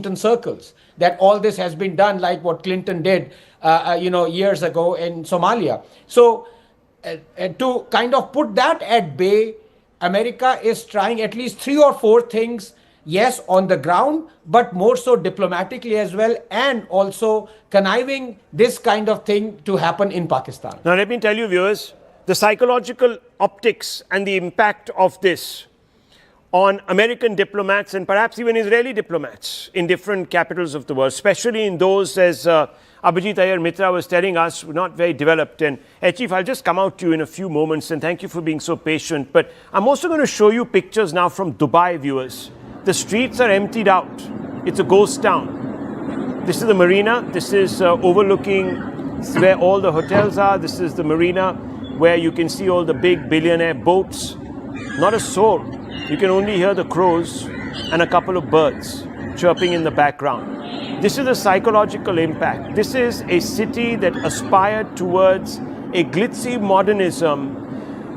Washington circles, that all this has been done like what Clinton did, years ago in Somalia. So to kind of put that at bay, America is trying at least 3 or 4 things, yes, on the ground, but more so diplomatically as well, and also conniving this kind of thing to happen in Pakistan. Now, let me tell you, viewers, the psychological optics and the impact of this on American diplomats and perhaps even Israeli diplomats in different capitals of the world, especially in those, as Abhijit Iyer Mitra was telling us, not very developed. And Chief, I'll just come out to you in a few moments, and thank you for being so patient. But I'm also going to show you pictures now from Dubai, viewers. The streets are emptied out. It's a ghost town. This is the marina. This is overlooking where all the hotels are. This is the marina where you can see all the big billionaire boats. Not a soul. You can only hear the crows and a couple of birds chirping in the background. This is the psychological impact. This is a city that aspired towards a glitzy modernism,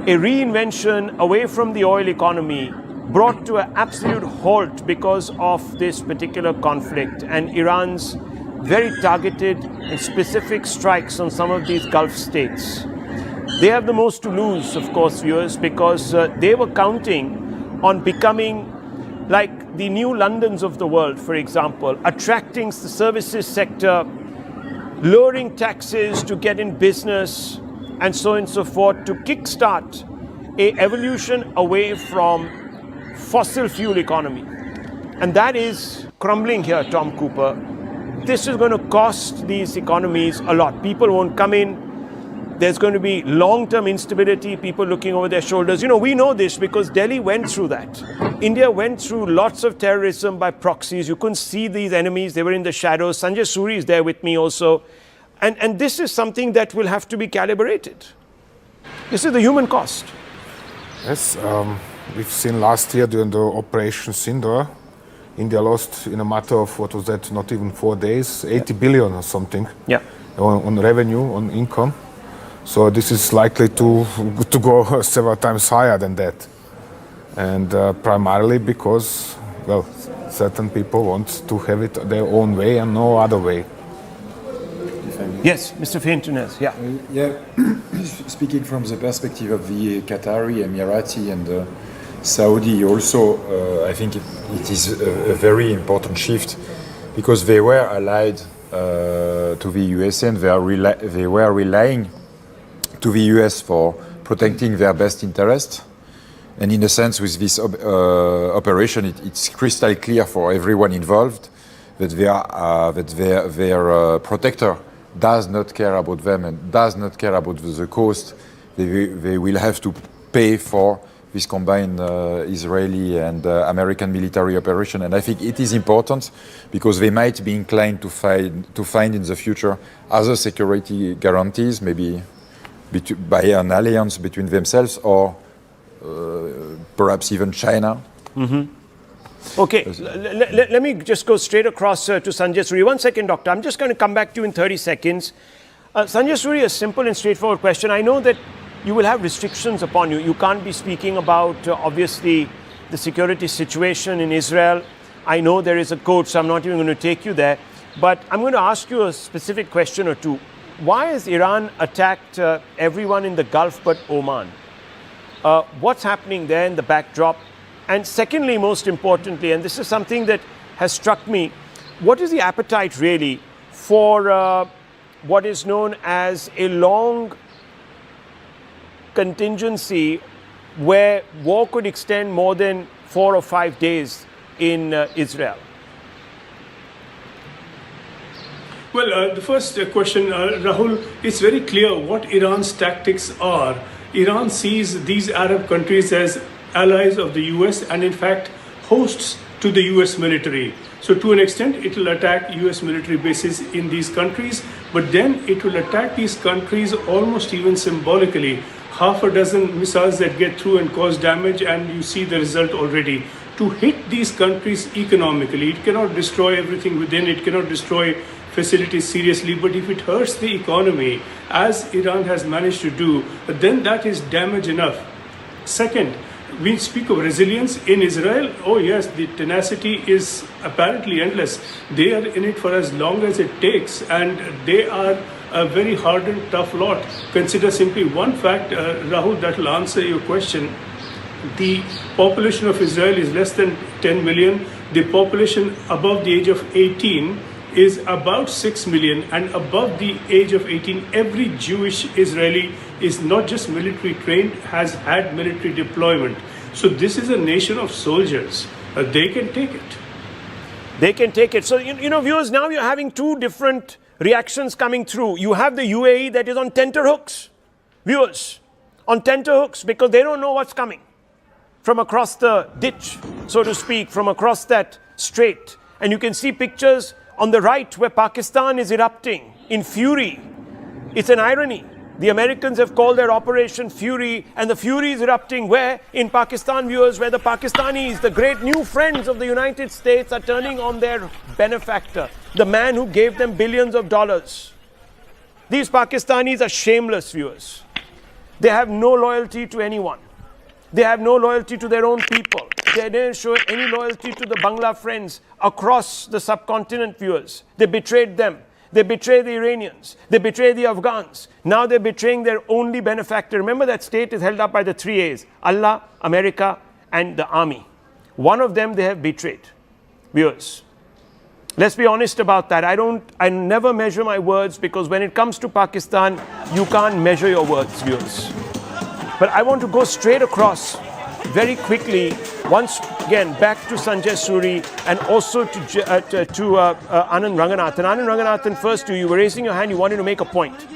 a reinvention away from the oil economy, brought to an absolute halt because of this particular conflict and Iran's very targeted and specific strikes on some of these Gulf states. They have the most to lose, of course, viewers, because they were counting on becoming like the new Londons of the world, for example, attracting the services sector, lowering taxes to get in business, and so on and so forth, to kickstart an evolution away from fossil fuel economy. And that is crumbling here, Tom Cooper. This is going to cost these economies a lot. People won't come in. There's going to be long-term instability, people looking over their shoulders. You know, we know this because Delhi went through that. India went through lots of terrorism by proxies. You couldn't see these enemies. They were in the shadows. Sanjay Suri is there with me also. And this is something that will have to be calibrated. This is the human cost. Yes, we've seen last year during the Operation Sindhar, India lost in a matter of, what was that, not even 4 days, 80 billion or something on revenue, on income. So this is likely to go several times higher than that. And primarily because, well, certain people want to have it their own way and no other way. Yes, Mr. Fintunez, Speaking from the perspective of the Qatari, Emirati and Saudi also, I think it is a very important shift because they were allied to the US and they were relying to the US for protecting their best interest. And in a sense, with this operation, it's crystal clear for everyone involved that their protector does not care about them and does not care about the cost. They will have to pay for this combined Israeli and American military operation. And I think it is important because they might be inclined to find in the future other security guarantees, maybe by an alliance between themselves or perhaps even China. Mm-hmm. Okay, let me just go straight across to Sanjay Suri. 1 second, Doctor. I'm just going to come back to you in 30 seconds. Sanjay Suri, a simple and straightforward question. I know that you will have restrictions upon you. You can't be speaking about, obviously, the security situation in Israel. I know there is a code, so I'm not even going to take you there. But I'm going to ask you a specific question or two. Why has Iran attacked everyone in the Gulf but Oman? What's happening there in the backdrop? And secondly, most importantly, and this is something that has struck me, what is the appetite really for what is known as a long contingency where war could extend more than 4 or 5 days in Israel? Well, the first question, Rahul, it's very clear what Iran's tactics are. Iran sees these Arab countries as allies of the US and in fact hosts to the US military. So to an extent, it will attack US military bases in these countries, but then it will attack these countries almost even symbolically. Half a dozen missiles that get through and cause damage, and you see the result already. To hit these countries economically, it cannot destroy everything within, it cannot destroy facilities seriously, but if it hurts the economy, as Iran has managed to do, then that is damage enough. Second, we speak of resilience in Israel. Oh yes, the tenacity is apparently endless. They are in it for as long as it takes, and they are a very hardened, tough lot. Consider simply one fact, Rahul, that will answer your question. The population of Israel is less than 10 million. The population above the age of 18 is about 6 million, and above the age of 18, every Jewish Israeli is not just military trained, has had military deployment. So this is a nation of soldiers. They can take it. They can take it. So, you know, viewers, now you're having two different reactions coming through. You have the UAE that is on tenterhooks, viewers, on tenterhooks, because they don't know what's coming from across the ditch, so to speak, from across that strait. And you can see pictures on the right where Pakistan is erupting in fury. It's an irony. The Americans have called their Operation Fury, and the fury is erupting where? In Pakistan, viewers, where the Pakistanis, the great new friends of the United States, are turning on their benefactor, the man who gave them billions of dollars. These Pakistanis are shameless, viewers. They have no loyalty to anyone. They have no loyalty to their own people. They didn't show any loyalty to the Bangla friends across the subcontinent, viewers. They betrayed them. They betrayed the Iranians. They betrayed the Afghans. Now they're betraying their only benefactor. Remember, that state is held up by the three A's: Allah, America, and the army. One of them they have betrayed. Viewers, let's be honest about that. I never measure my words, because when it comes to Pakistan, you can't measure your words, viewers. But I want to go straight across very quickly, once again, back to Sanjay Suri and also to Anand Ranganathan. Anand Ranganathan, first, you were raising your hand, you wanted to make a point.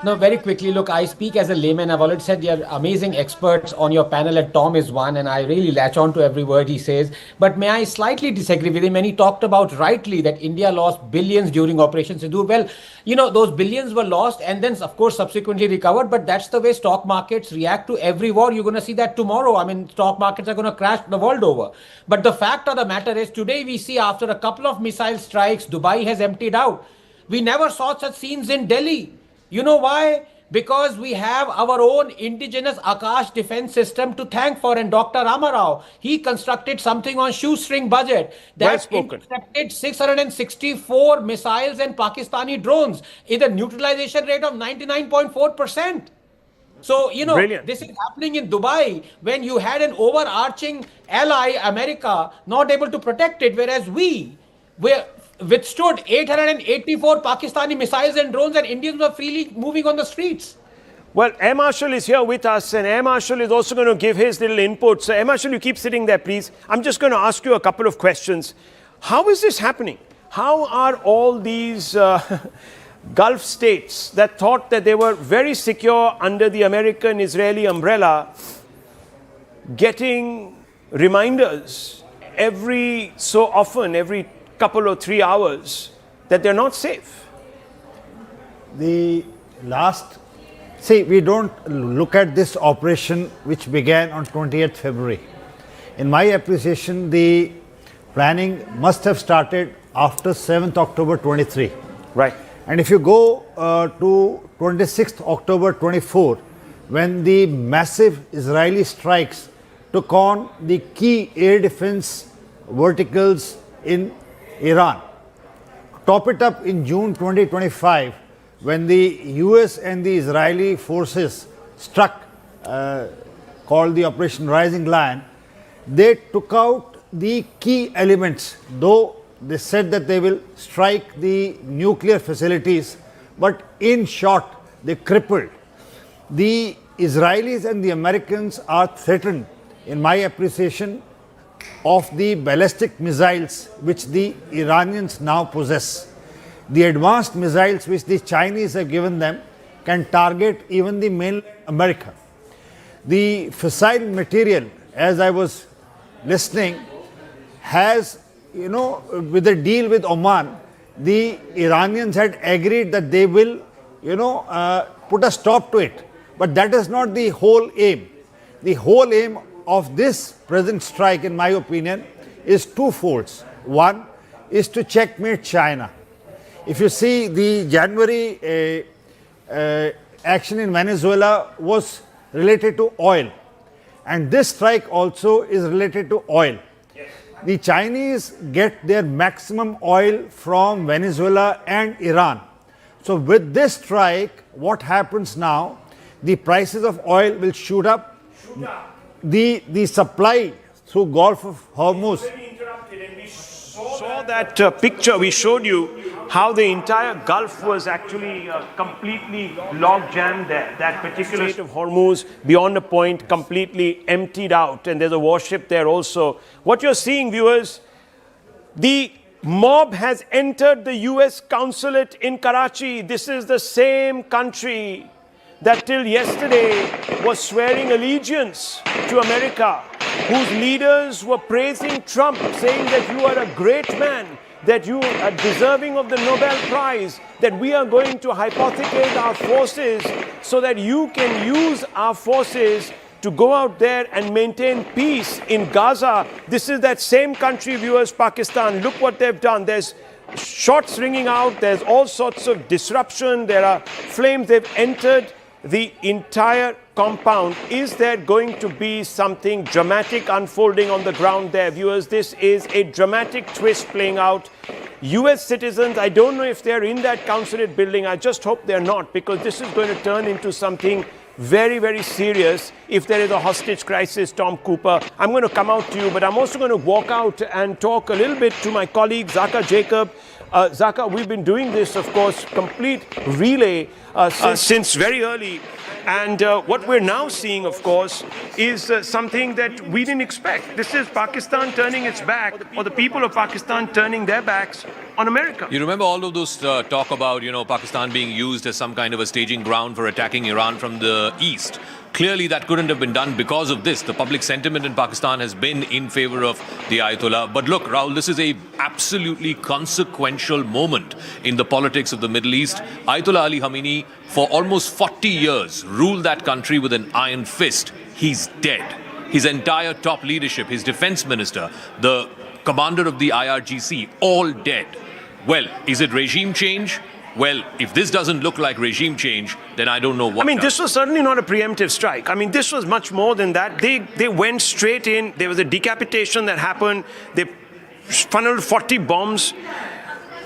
No, very quickly, look, I speak as a layman. I've already said you're amazing experts on your panel, and Tom is one, and I really latch on to every word he says. But may I slightly disagree with him when he talked about rightly that India lost billions during Operation Sindoor? Well, you know, those billions were lost and then, of course, subsequently recovered. But that's the way stock markets react to every war. You're going to see that tomorrow. I mean, stock markets are going to crash the world over. But the fact of the matter is, today we see after a couple of missile strikes, Dubai has emptied out. We never saw such scenes in Delhi. You know why? Because we have our own indigenous Akash defense system to thank for. And Dr. Ramarao, he constructed something on shoestring budget that intercepted 664 missiles and Pakistani drones in a neutralization rate of 99.4%. So, you know, Brilliant. This is happening in Dubai when you had an overarching ally, America, not able to protect it, whereas we withstood 884 Pakistani missiles and drones, and Indians were freely moving on the streets. Well, Air Marshal is here with us, and Air Marshal is also going to give his little input. So, Air Marshal, you keep sitting there, please. I'm just going to ask you a couple of questions. How is this happening? How are all these Gulf states that thought that they were very secure under the American-Israeli umbrella getting reminders every so often, every couple or 3 hours, that they're not safe? We don't look at this operation which began on 28th February. In my appreciation, the planning must have started after 7th October 23. Right. And if you go to 26th October 24, when the massive Israeli strikes took on the key air defense verticals in Iran. Top it up in June 2025, when the US and the Israeli forces struck, called the Operation Rising Lion. They took out the key elements, though they said that they will strike the nuclear facilities, but in short, they crippled. The Israelis and the Americans are threatened, in my appreciation, of the ballistic missiles which the Iranians now possess. The advanced missiles which the Chinese have given them can target even the mainland America. The fissile material, as I was listening, has, with the deal with Oman, the Iranians had agreed that they will, put a stop to it. But that is not the whole aim. The whole aim of this present strike, in my opinion, is twofold. One is to checkmate China. If you see, the January action in Venezuela was related to oil. And this strike also is related to oil. The Chinese get their maximum oil from Venezuela and Iran. So with this strike, what happens now? The prices of oil will shoot up. The supply through Gulf of Hormuz. Saw that picture we showed you, how the entire Gulf was actually completely log jammed there. That particular Strait of Hormuz, beyond a point, completely emptied out, and there's a warship there also. What you're seeing, viewers, the mob has entered the US consulate in Karachi. This is the same country that till yesterday was swearing allegiance to America, whose leaders were praising Trump, saying that you are a great man, that you are deserving of the Nobel Prize, that we are going to hypothecate our forces so that you can use our forces to go out there and maintain peace in Gaza. This is that same country, viewers, Pakistan. Look what they've done. There's shots ringing out. There's all sorts of disruption. There are flames. They've entered the entire compound. Is there going to be something dramatic unfolding on the ground there, viewers? This is a dramatic twist playing out. US citizens, I don't know if they're in that consulate building. I just hope they're not, because this is going to turn into something very, very serious if there is a hostage crisis. Tom Cooper, I'm going to come out to you, but I'm also going to walk out and talk a little bit to my colleague Zaka Jacob. Zaka, we've been doing this, of course, complete relay since very early. And what we're now seeing, of course, is something that we didn't expect. This is Pakistan turning its back, or the people of Pakistan turning their backs on America. You remember all of those talk about, Pakistan being used as some kind of a staging ground for attacking Iran from the east. Clearly, that couldn't have been done because of this. The public sentiment in Pakistan has been in favor of the Ayatollah. But look, Rahul, this is a absolutely consequential moment in the politics of the Middle East. Ayatollah Ali Khamenei, for almost 40 years, ruled that country with an iron fist. He's dead. His entire top leadership, his defense minister, the commander of the IRGC, all dead. Well, is it regime change? Well, if this doesn't look like regime change, then I don't know what does. This was certainly not a preemptive strike. This was much more than that. They went straight in. There was a decapitation that happened. They funneled 40 bombs,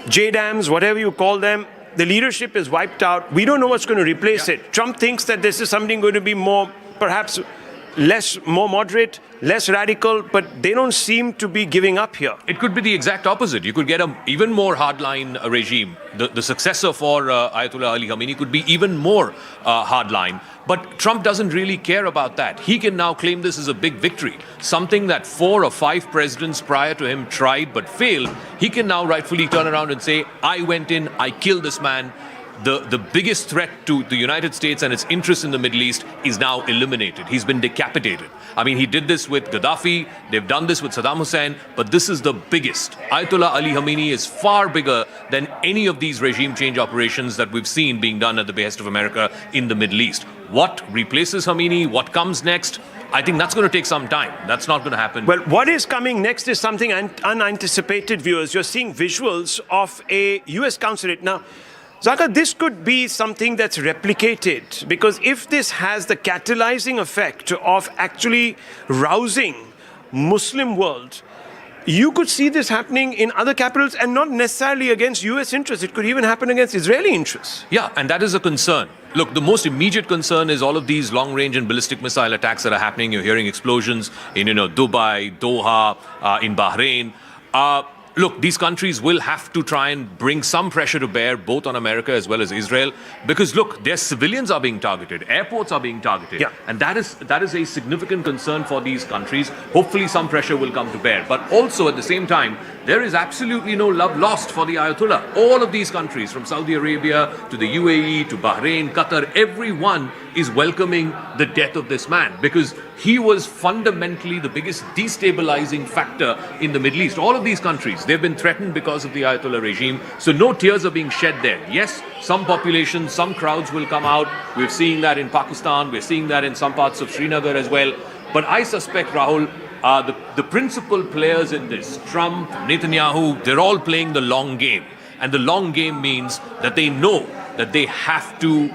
JDAMs, whatever you call them. The leadership is wiped out. We don't know what's going to replace it. Trump thinks that this is something going to be more, perhaps more moderate, less radical, but they don't seem to be giving up here. It could be the exact opposite. You could get an even more hardline regime. The successor for Ayatollah Ali Khamenei could be even more hardline. But Trump doesn't really care about that. He can now claim this as a big victory. Something that 4 or 5 presidents prior to him tried but failed. He can now rightfully turn around and say, I went in, I killed this man. The biggest threat to the United States and its interests in the Middle East is now eliminated. He's been decapitated. He did this with Gaddafi, they've done this with Saddam Hussein, but this is the biggest. Ayatollah Ali Khamenei is far bigger than any of these regime change operations that we've seen being done at the behest of America in the Middle East. What replaces Khamenei? What comes next? I think that's going to take some time. That's not going to happen. Well, what is coming next is something unanticipated, viewers. You're seeing visuals of a US consulate. Now, Zaka, this could be something that's replicated, because if this has the catalyzing effect of actually rousing Muslim world, you could see this happening in other capitals, and not necessarily against US interests. It could even happen against Israeli interests. Yeah, and that is a concern. Look, the most immediate concern is all of these long-range and ballistic missile attacks that are happening. You're hearing explosions in Dubai, Doha, in Bahrain. Look, these countries will have to try and bring some pressure to bear, both on America as well as Israel, because look, their civilians are being targeted, airports are being targeted, and that is a significant concern for these countries. Hopefully some pressure will come to bear, but also at the same time, there is absolutely no love lost for the Ayatollah. All of these countries, from Saudi Arabia to the UAE to Bahrain, Qatar, everyone is welcoming the death of this man, because he was fundamentally the biggest destabilizing factor in the Middle East. All of these countries, they've been threatened because of the Ayatollah regime, so no tears are being shed there. Yes, some populations, some crowds will come out. We're seeing that in Pakistan, we're seeing that in some parts of Srinagar as well. But I suspect, Rahul, the principal players in this, Trump, Netanyahu, they're all playing the long game. And the long game means that they know that they have to,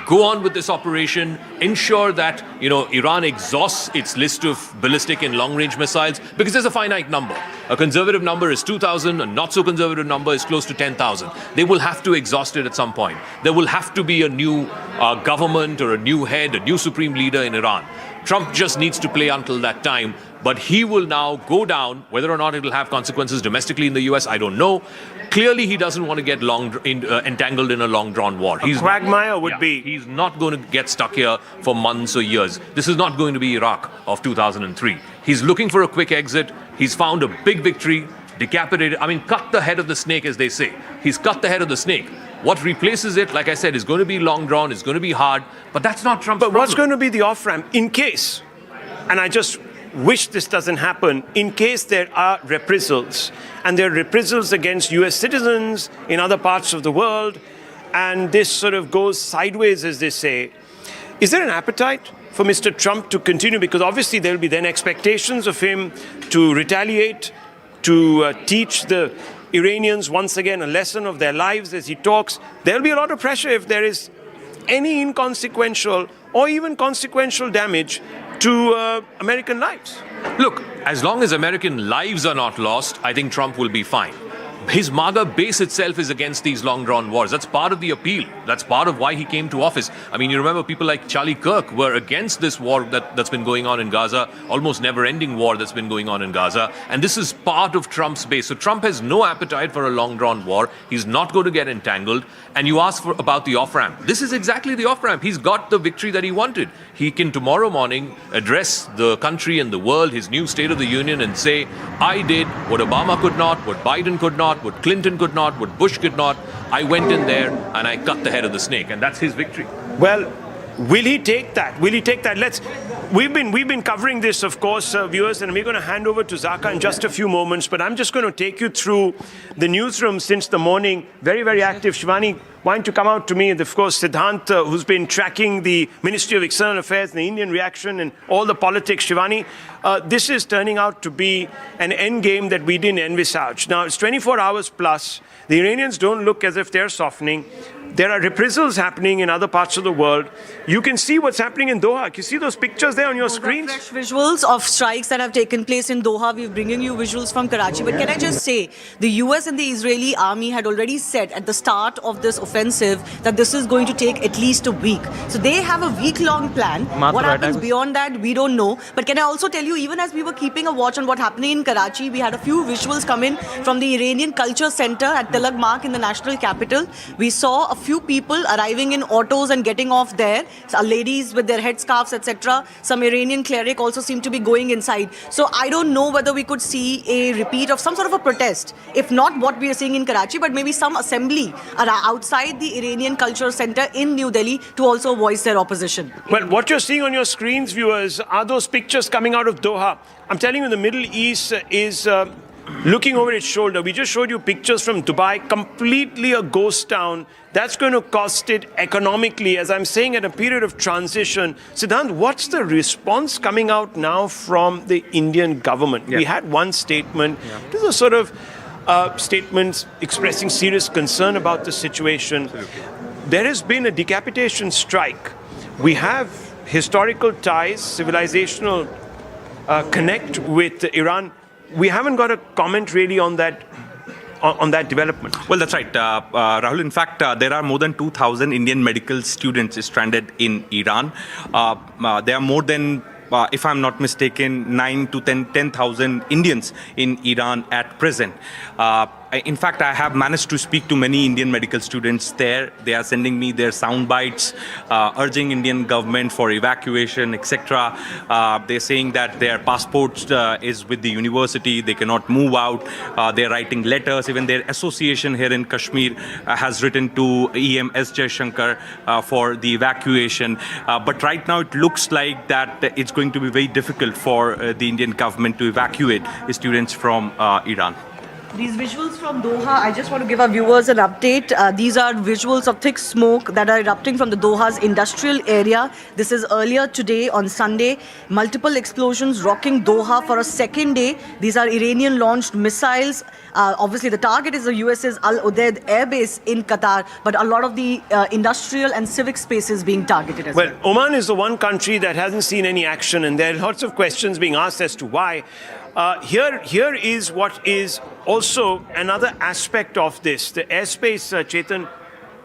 go on with this operation, ensure that, Iran exhausts its list of ballistic and long-range missiles, because there's a finite number. A conservative number is 2,000, a not-so-conservative number is close to 10,000. They will have to exhaust it at some point. There will have to be a new government or a new head, a new supreme leader in Iran. Trump just needs to play until that time, but he will now go down. Whether or not it will have consequences domestically in the US, I don't know. Clearly, he doesn't want to get entangled in a long-drawn war. A quagmire would be. He's not going to get stuck here for months or years. This is not going to be Iraq of 2003. He's looking for a quick exit. He's found a big victory, decapitated, cut the head of the snake, as they say. He's cut the head of the snake. What replaces it, like I said, is going to be long drawn, it's going to be hard, but that's not Trump's problem. But what's going to be the off-ramp in case, and I just wish this doesn't happen, in case there are reprisals, and there are reprisals against US citizens in other parts of the world, and this sort of goes sideways, as they say, is there an appetite for Mr. Trump to continue? Because obviously there will be then expectations of him to retaliate, to teach the Iranians once again a lesson of their lives as he talks. There will be a lot of pressure if there is any inconsequential or even consequential damage to American lives. Look, as long as American lives are not lost, I think Trump will be fine. His MAGA base itself is against these long-drawn wars. That's part of the appeal. That's part of why he came to office. You remember people like Charlie Kirk were against this war that's been going on in Gaza, almost never-ending war that's been going on in Gaza. And this is part of Trump's base. So Trump has no appetite for a long-drawn war. He's not going to get entangled. And you ask about the off-ramp. This is exactly the off-ramp. He's got the victory that he wanted. He can tomorrow morning address the country and the world, his new State of the Union, and say, I did what Obama could not, what Biden could not, what Clinton could not, what Bush could not. I went in there and I cut the head of the snake, and that's his victory. Well, will he take that? Will he take that? We've been covering this, of course, viewers, and we're going to hand over to Zaka in just a few moments, but I'm just going to take you through the newsroom since the morning. Very, very active. Shivani, why don't you come out to me? And of course, Siddhant, who's been tracking the Ministry of External Affairs and the Indian reaction and all the politics. Shivani, this is turning out to be an endgame that we didn't envisage. Now, it's 24 hours plus. The Iranians don't look as if they're softening. There are reprisals happening in other parts of the world. You can see what's happening in Doha. Can you see those pictures there on your screens? Fresh visuals of strikes that have taken place in Doha. We're bringing you visuals from Karachi. But can I just say, the US and the Israeli army had already said at the start of this offensive that this is going to take at least a week. So they have a week-long plan. What happens beyond that, we don't know. But can I also tell you, even as we were keeping a watch on what's happening in Karachi, we had a few visuals come in from the Iranian Culture Center at Tilak Mark in the national capital. We saw a few people arriving in autos and getting off there. Ladies with their headscarves, etc. Some Iranian cleric also seemed to be going inside. So I don't know whether we could see a repeat of some sort of a protest. If not what we are seeing in Karachi, but maybe some assembly outside the Iranian Culture Center in New Delhi to also voice their opposition. Well, what you're seeing on your screens, viewers, are those pictures coming out of Doha. I'm telling you, the Middle East is looking over its shoulder. We just showed you pictures from Dubai, completely a ghost town. That's going to cost it economically, as I'm saying, at a period of transition. Siddhant, what's the response coming out now from the Indian government? We had one statement. This is a sort of statements expressing serious concern about the situation. Absolutely. There has been a decapitation strike. We have historical ties, civilizational connect with Iran. We haven't got a comment really on that development. Well, that's right, Rahul. In fact, there are more than 2,000 Indian medical students stranded in Iran. There are more than, if I'm not mistaken, 9,000 to 10,000 Indians in Iran at present. In fact, I have managed to speak to many Indian medical students there. They are sending me their sound bites, urging Indian government for evacuation, etc. They're saying that their passports is with the university. They cannot move out. They're writing letters. Even their association here in Kashmir has written to EM S. Jaishankar for the evacuation. But right now, it looks like that it's going to be very difficult for the Indian government to evacuate students from Iran. These visuals from Doha, I just want to give our viewers an update. These are visuals of thick smoke that are erupting from the Doha's industrial area. This is earlier today on Sunday. Multiple explosions rocking Doha for a second day. These are Iranian-launched missiles. Obviously, the target is the US's Al Udeid Air Base in Qatar, but a lot of the industrial and civic spaces being targeted as well. Well, Oman is the one country that hasn't seen any action, and there are lots of questions being asked as to why. Here is what is also another aspect of this. The airspace, Chetan,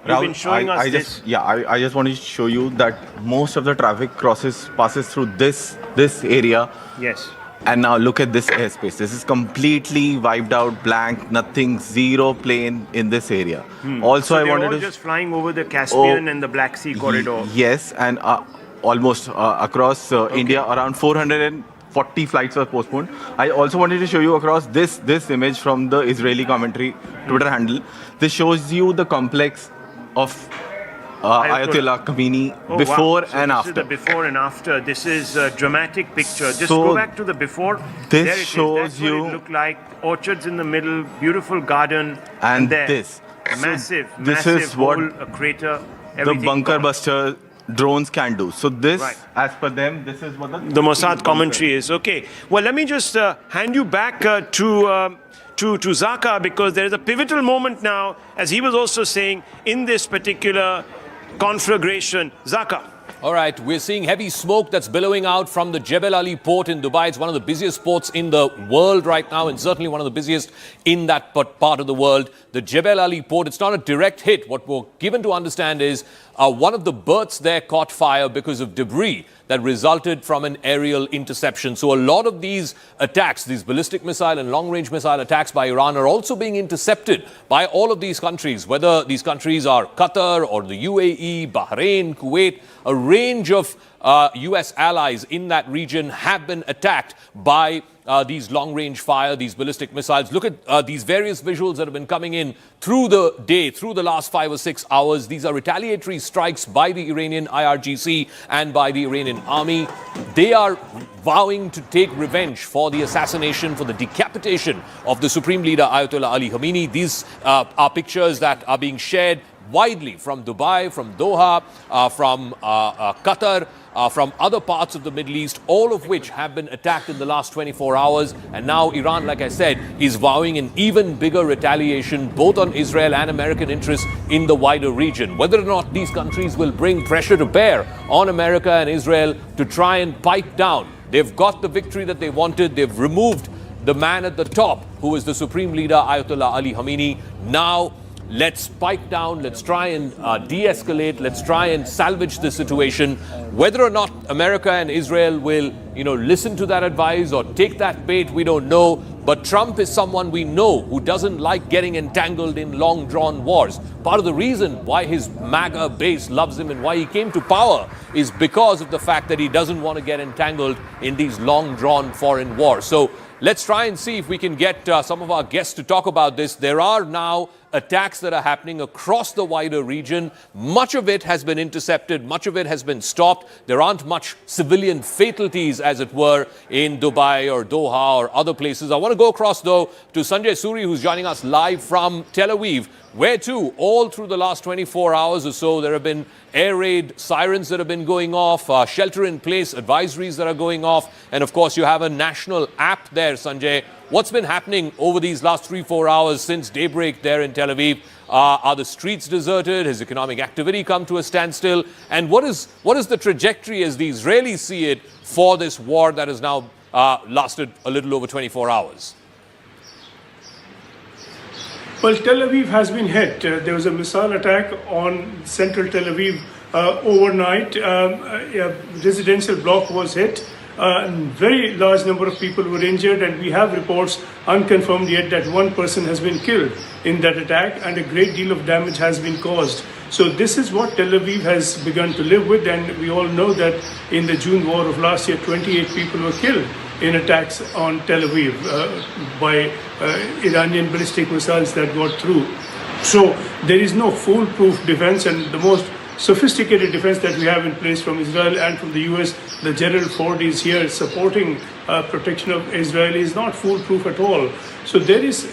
you've been showing us this. I just wanted to show you that most of the traffic passes through this area. Yes. And now look at this airspace. This is completely wiped out, blank, nothing, zero plane in this area. Also, So I they're wanted all to just flying over the Caspian and the Black Sea corridor. Yes, and almost across India, around 440 flights were postponed. I also wanted to show you across this image from the Israeli commentary Twitter handle. This shows you the complex of Ayatollah Khamenei before wow. So and this after. Is the before and after. This is a dramatic picture. Just So go back to the before. this There it is. shows That's what you- it looked like. Orchards in the middle, beautiful garden, And there, this. massive, So this massive is what hole, a crater. The Everything bunker gone. buster drones can do. So this, Right. as per them, this is what The Mossad commentary is. Okay. Well, let me just hand you back to Zaka, because there is a pivotal moment now, as he was also saying, in this particular conflagration. Zaka. All right, we're seeing heavy smoke that's billowing out from the Jebel Ali port in Dubai. It's one of the busiest ports in the world right now, and certainly one of the busiest in that part of the world. The Jebel Ali port, it's not a direct hit. What we're given to understand is one of the berths there caught fire because of debris that resulted from an aerial interception. So a lot of these attacks, these ballistic missile and long-range missile attacks by Iran, are also being intercepted by all of these countries, whether these countries are Qatar or the UAE, Bahrain, Kuwait. A range of US allies in that region have been attacked by these long-range fire, these ballistic missiles. Look at these various visuals that have been coming in through the day, through the last 5 or 6 hours. These are retaliatory strikes by the Iranian IRGC and by the Iranian army. They are vowing to take revenge for the assassination, for the decapitation of the Supreme Leader Ayatollah Ali Khamenei. These are pictures that are being shared widely from Dubai, from Doha, from Qatar, from other parts of the Middle East, all of which have been attacked in the last 24 hours. And now Iran, like I said, is vowing an even bigger retaliation, both on Israel and American interests in the wider region. Whether or not these countries will bring pressure to bear on America and Israel to try and pipe down. They've got the victory that they wanted. They've removed the man at the top, who is the Supreme Leader, Ayatollah Ali Khamenei. Now, let's pipe down, let's try and de-escalate, let's try and salvage the situation. Whether or not America and Israel will, listen to that advice or take that bait, we don't know. But Trump is someone we know who doesn't like getting entangled in long-drawn wars. Part of the reason why his MAGA base loves him and why he came to power is because of the fact that he doesn't want to get entangled in these long-drawn foreign wars. So let's try and see if we can get some of our guests to talk about this. There are now attacks that are happening across the wider region. Much of it has been intercepted. Much of it has been stopped. There aren't much civilian fatalities, as it were, in Dubai or Doha or other places. I want to go across, though, to Sanjay Suri, who's joining us live from Tel Aviv, where, too, all through the last 24 hours or so, there have been air raid sirens that have been going off, shelter-in-place advisories that are going off, and, of course, you have a national app there, Sanjay. What's been happening over these last 3-4 hours since daybreak there in Tel Aviv? Are the streets deserted? Has economic activity come to a standstill? And what is the trajectory as the Israelis see it for this war that has now lasted a little over 24 hours? Well, Tel Aviv has been hit. There was a missile attack on central Tel Aviv overnight. A residential block was hit. Very large number of people were injured, and we have reports, unconfirmed yet, that one person has been killed in that attack and a great deal of damage has been caused. So this is what Tel Aviv has begun to live with, and we all know that in the June war of last year, 28 people were killed in attacks on Tel Aviv by Iranian ballistic missiles that got through. So there is no foolproof defense, and the most sophisticated defense that we have in place from Israel and from the US, the Gerald Ford is here supporting protection of Israel, is not foolproof at all. So there is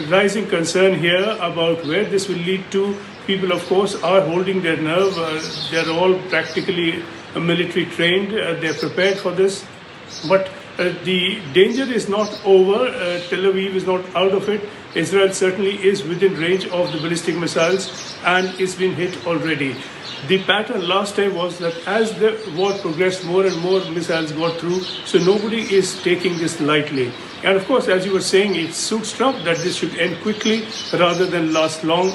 rising concern here about where this will lead to. People, of course, are holding their nerve. They're all practically military trained. They're prepared for this. But the danger is not over. Tel Aviv is not out of it. Israel certainly is within range of the ballistic missiles and it's been hit already. The pattern last time was that as the war progressed, more and more missiles got through, so nobody is taking this lightly. And of course, as you were saying, it suits Trump that this should end quickly rather than last long.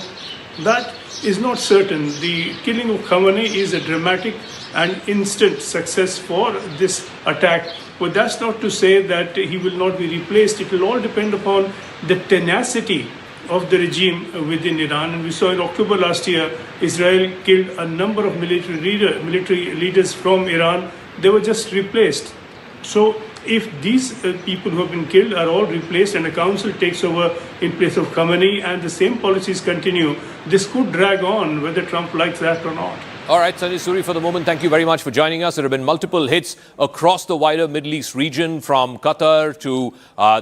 That is not certain. The killing of Khamenei is a dramatic and instant success for this attack. But that's not to say that he will not be replaced. It will all depend upon the tenacity of the regime within Iran. And we saw in October last year, Israel killed a number of military leaders from Iran. They were just replaced. So if these people who have been killed are all replaced and a council takes over in place of Khamenei and the same policies continue, this could drag on whether Trump likes that or not. All right, Sanjay Suri, for the moment, thank you very much for joining us. There have been multiple hits across the wider Middle East region, from Qatar to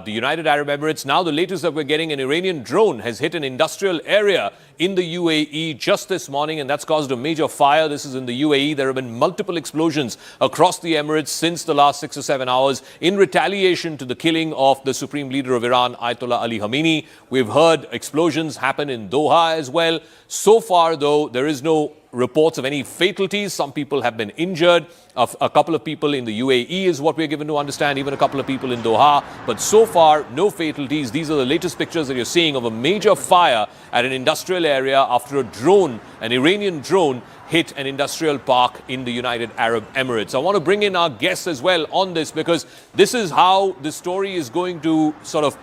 the United Arab Emirates. Now the latest that we're getting, an Iranian drone has hit an industrial area in the UAE just this morning, and that's caused a major fire. This is in the UAE. There have been multiple explosions across the Emirates since the last 6 or 7 hours in retaliation to the killing of the supreme leader of Iran, Ayatollah Ali Khamenei. We've heard explosions happen in Doha as well. So far, though, there is no reports of any fatalities. Some people have been injured. A couple of people in the UAE is what we're given to understand, even a couple of people in Doha. But so far, no fatalities. These are the latest pictures that you're seeing of a major fire at an industrial area after a drone, an Iranian drone, hit an industrial park in the United Arab Emirates. I want to bring in our guests as well on this, because this is how the story is going to sort of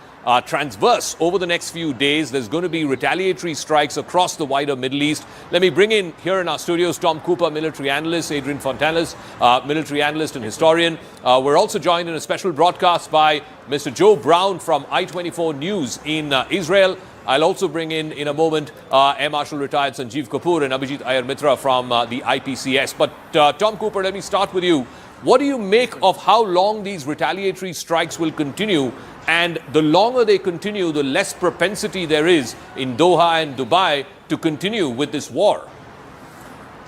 transverse over the next few days. There's going to be retaliatory strikes across the wider Middle East. Let me bring in here in our studios Tom Cooper, military analyst, Adrian Fontanes, military analyst and historian. We're also joined in a special broadcast by Mr. Joe Brown from I-24 News in Israel. I'll also bring in a moment Air Marshal retired Sanjeev Kapoor and Abhijit Iyer Mitra from the IPCS. But Tom Cooper, let me start with you. What do you make of how long these retaliatory strikes will continue? And the longer they continue, the less propensity there is in Doha and Dubai to continue with this war.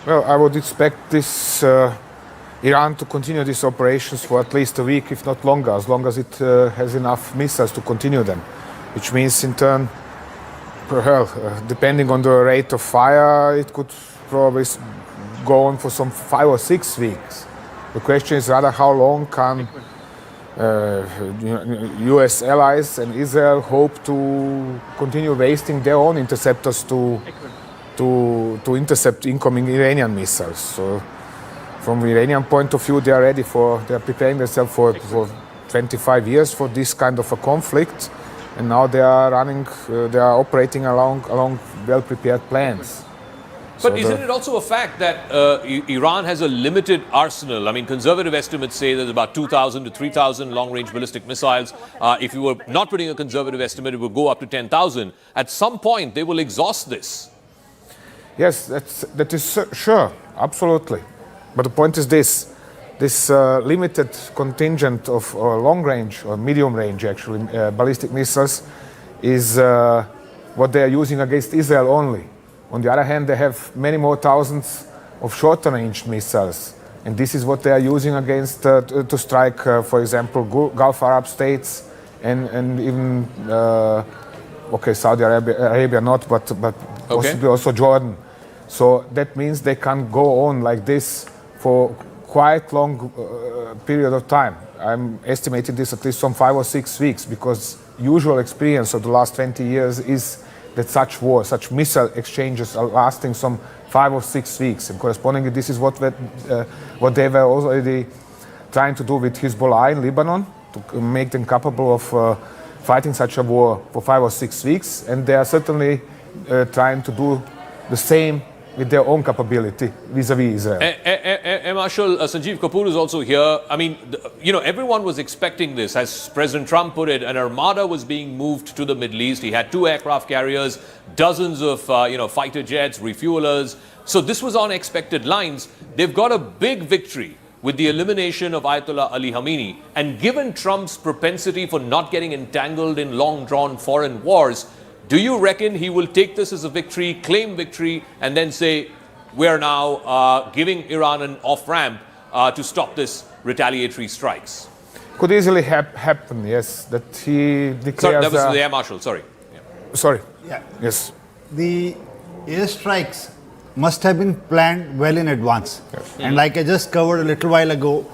Well, I would expect this Iran to continue these operations for at least a week, if not longer, as long as it has enough missiles to continue them. Which means, in turn, depending on the rate of fire, it could probably go on for some 5 or 6 weeks. The question is rather how long can US allies and Israel hope to continue wasting their own interceptors to intercept incoming Iranian missiles. So from the Iranian point of view, they are preparing themselves for 25 years for this kind of a conflict, and now they are operating along well-prepared plans. But isn't it also a fact that Iran has a limited arsenal? I mean, conservative estimates say there's about 2,000 to 3,000 long-range ballistic missiles. If you were not putting a conservative estimate, it would go up to 10,000. At some point, they will exhaust this. Yes, that is sure, absolutely. But the point is this limited contingent of long-range or medium-range, actually, ballistic missiles is what they are using against Israel only. On the other hand, they have many more thousands of short-range missiles. And this is what they are using against to strike, for example, Gulf Arab states and even, Saudi Arabia not, but possibly also Jordan. So that means they can go on like this for quite long period of time. I'm estimating this at least some 5 or 6 weeks, because usual experience of the last 20 years is that such missile exchanges are lasting some 5 or 6 weeks. And correspondingly, this is what they were already trying to do with Hezbollah in Lebanon, to make them capable of fighting such a war for 5 or 6 weeks. And they are certainly trying to do the same with their own capability vis-a-vis Israel. Air Marshal Sanjeev Kapoor is also here. I mean, everyone was expecting this. As President Trump put it, an armada was being moved to the Middle East. He had 2 aircraft carriers, dozens of, fighter jets, refuelers. So this was on expected lines. They've got a big victory with the elimination of Ayatollah Ali Khamenei. And given Trump's propensity for not getting entangled in long-drawn foreign wars, do you reckon he will take this as a victory, claim victory, and then say, we're now giving Iran an off-ramp to stop this retaliatory strikes? Could easily happen, yes, that he declares... Sorry, that was the Air Marshal, sorry. Yeah. Sorry. Yeah. Yes. The airstrikes must have been planned well in advance. Yes. And like I just covered a little while ago,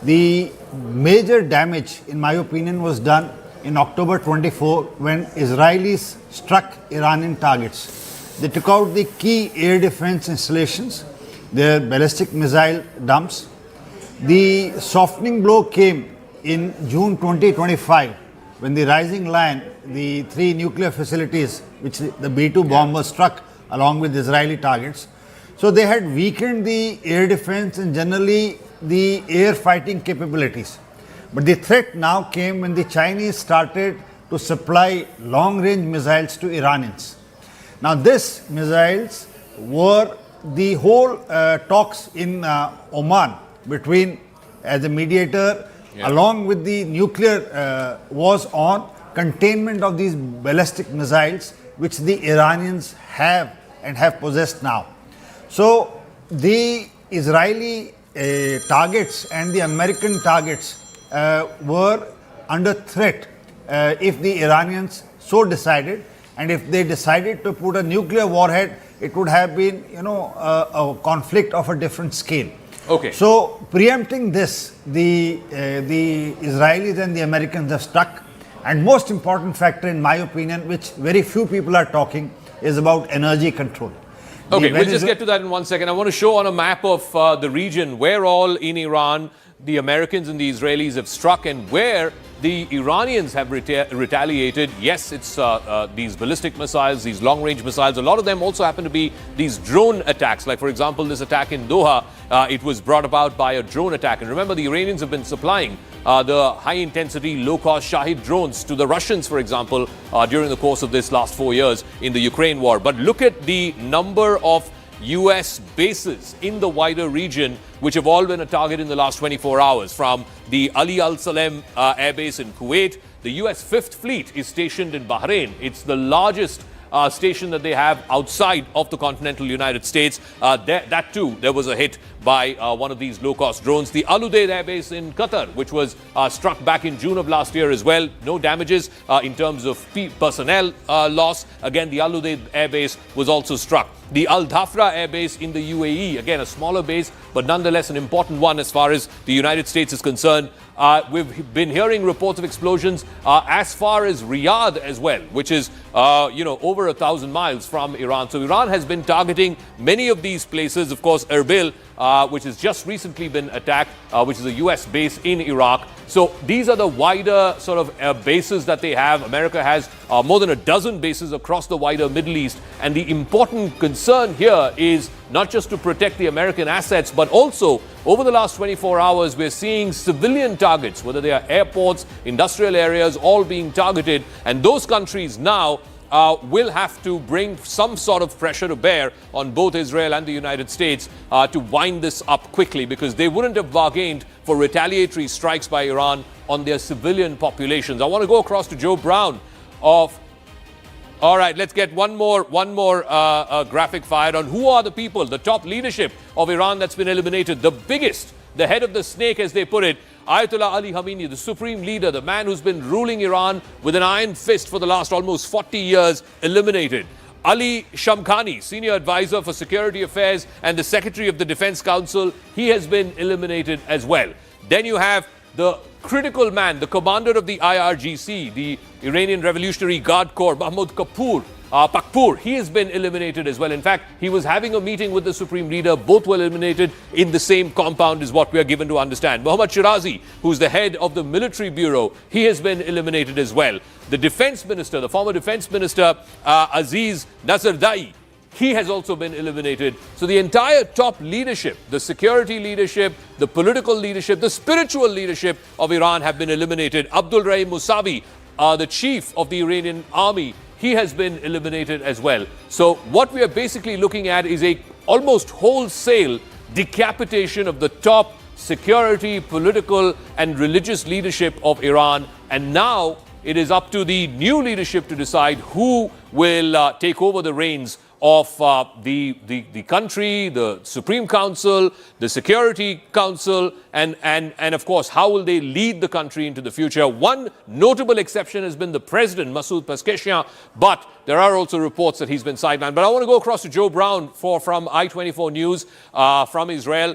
the major damage, in my opinion, was done in October 24 when Israelis struck Iranian targets. They took out the key air defense installations, their ballistic missile dumps. The softening blow came in June 2025 when the Rising Lion, the 3 nuclear facilities which the B-2 bomber struck along with Israeli targets. So they had weakened the air defense and generally the air fighting capabilities. But the threat now came when the Chinese started to supply long-range missiles to Iranians. Now these missiles were the whole talks in Oman between, as a mediator, along with the nuclear was on containment of these ballistic missiles which the Iranians have and have possessed now. So the Israeli targets and the American targets were under threat if the Iranians so decided, and if they decided to put a nuclear warhead, it would have been, a conflict of a different scale. Okay. So preempting this, the Israelis and the Americans have stuck. And most important factor, in my opinion, which very few people are talking, is about energy control. Okay, we'll just get to that in 1 second. I want to show on a map of the region where all in Iran the Americans and the Israelis have struck and where the Iranians have retaliated. Yes, it's these ballistic missiles, these long-range missiles. A lot of them also happen to be these drone attacks. Like, for example, this attack in Doha, it was brought about by a drone attack. And remember, the Iranians have been supplying the high-intensity, low-cost Shahid drones to the Russians, for example, during the course of this last 4 years in the Ukraine war. But look at the number of US bases in the wider region, which have all been a target in the last 24 hours, from the Ali Al Salem Air Base in Kuwait. The US 5th Fleet is stationed in Bahrain. It's the largest station that they have outside of the continental United States. That too, there was a hit by one of these low-cost drones. The Al Udeid Air Base in Qatar, which was struck back in June of last year as well. No damages in terms of personnel loss. Again, the Al Udeid Air Base was also struck. The Al Dhafra Air Base in the UAE, again a smaller base, but nonetheless an important one as far as the United States is concerned. We've been hearing reports of explosions as far as Riyadh as well, which is over 1,000 miles from Iran. So Iran has been targeting many of these places. Of course, Erbil, which has just recently been attacked, which is a US base in Iraq. So these are the wider sort of bases that they have. America has more than a dozen bases across the wider Middle East. And the important concern here is not just to protect the American assets, but also over the last 24 hours, we're seeing civilian targets, whether they are airports, industrial areas, all being targeted. And those countries now will have to bring some sort of pressure to bear on both Israel and the United States to wind this up quickly, because they wouldn't have bargained for retaliatory strikes by Iran on their civilian populations. I want to go across to Joe Brown of... All right, let's get one more graphic fired on who are the people, the top leadership of Iran that's been eliminated. The biggest, the head of the snake, as they put it, Ayatollah Ali Khamenei, the supreme leader, the man who's been ruling Iran with an iron fist for the last almost 40 years, eliminated. Ali Shamkhani, senior advisor for security affairs and the secretary of the Defense Council, he has been eliminated as well. Then you have the critical man, the commander of the IRGC, the Iranian Revolutionary Guard Corps, Mahmoud Pakpur, he has been eliminated as well. In fact, he was having a meeting with the supreme leader. Both were eliminated in the same compound is what we are given to understand. Mohammad Shirazi, who's the head of the military bureau, he has been eliminated as well. The defense minister, the former defense minister, Aziz Nazardai, he has also been eliminated. So the entire top leadership, the security leadership, the political leadership, the spiritual leadership of Iran have been eliminated. Abdul Rahim Musavi, the chief of the Iranian army, he has been eliminated as well. So what we are basically looking at is a almost wholesale decapitation of the top security, political and religious leadership of Iran. And now it is up to the new leadership to decide who will take over the reins of the country, the Supreme Council, the Security Council, and of course, how will they lead the country into the future? One notable exception has been the president, Masoud Pezeshkian, but there are also reports that he's been sidelined. But I want to go across to Joe Brown from I-24 News from Israel.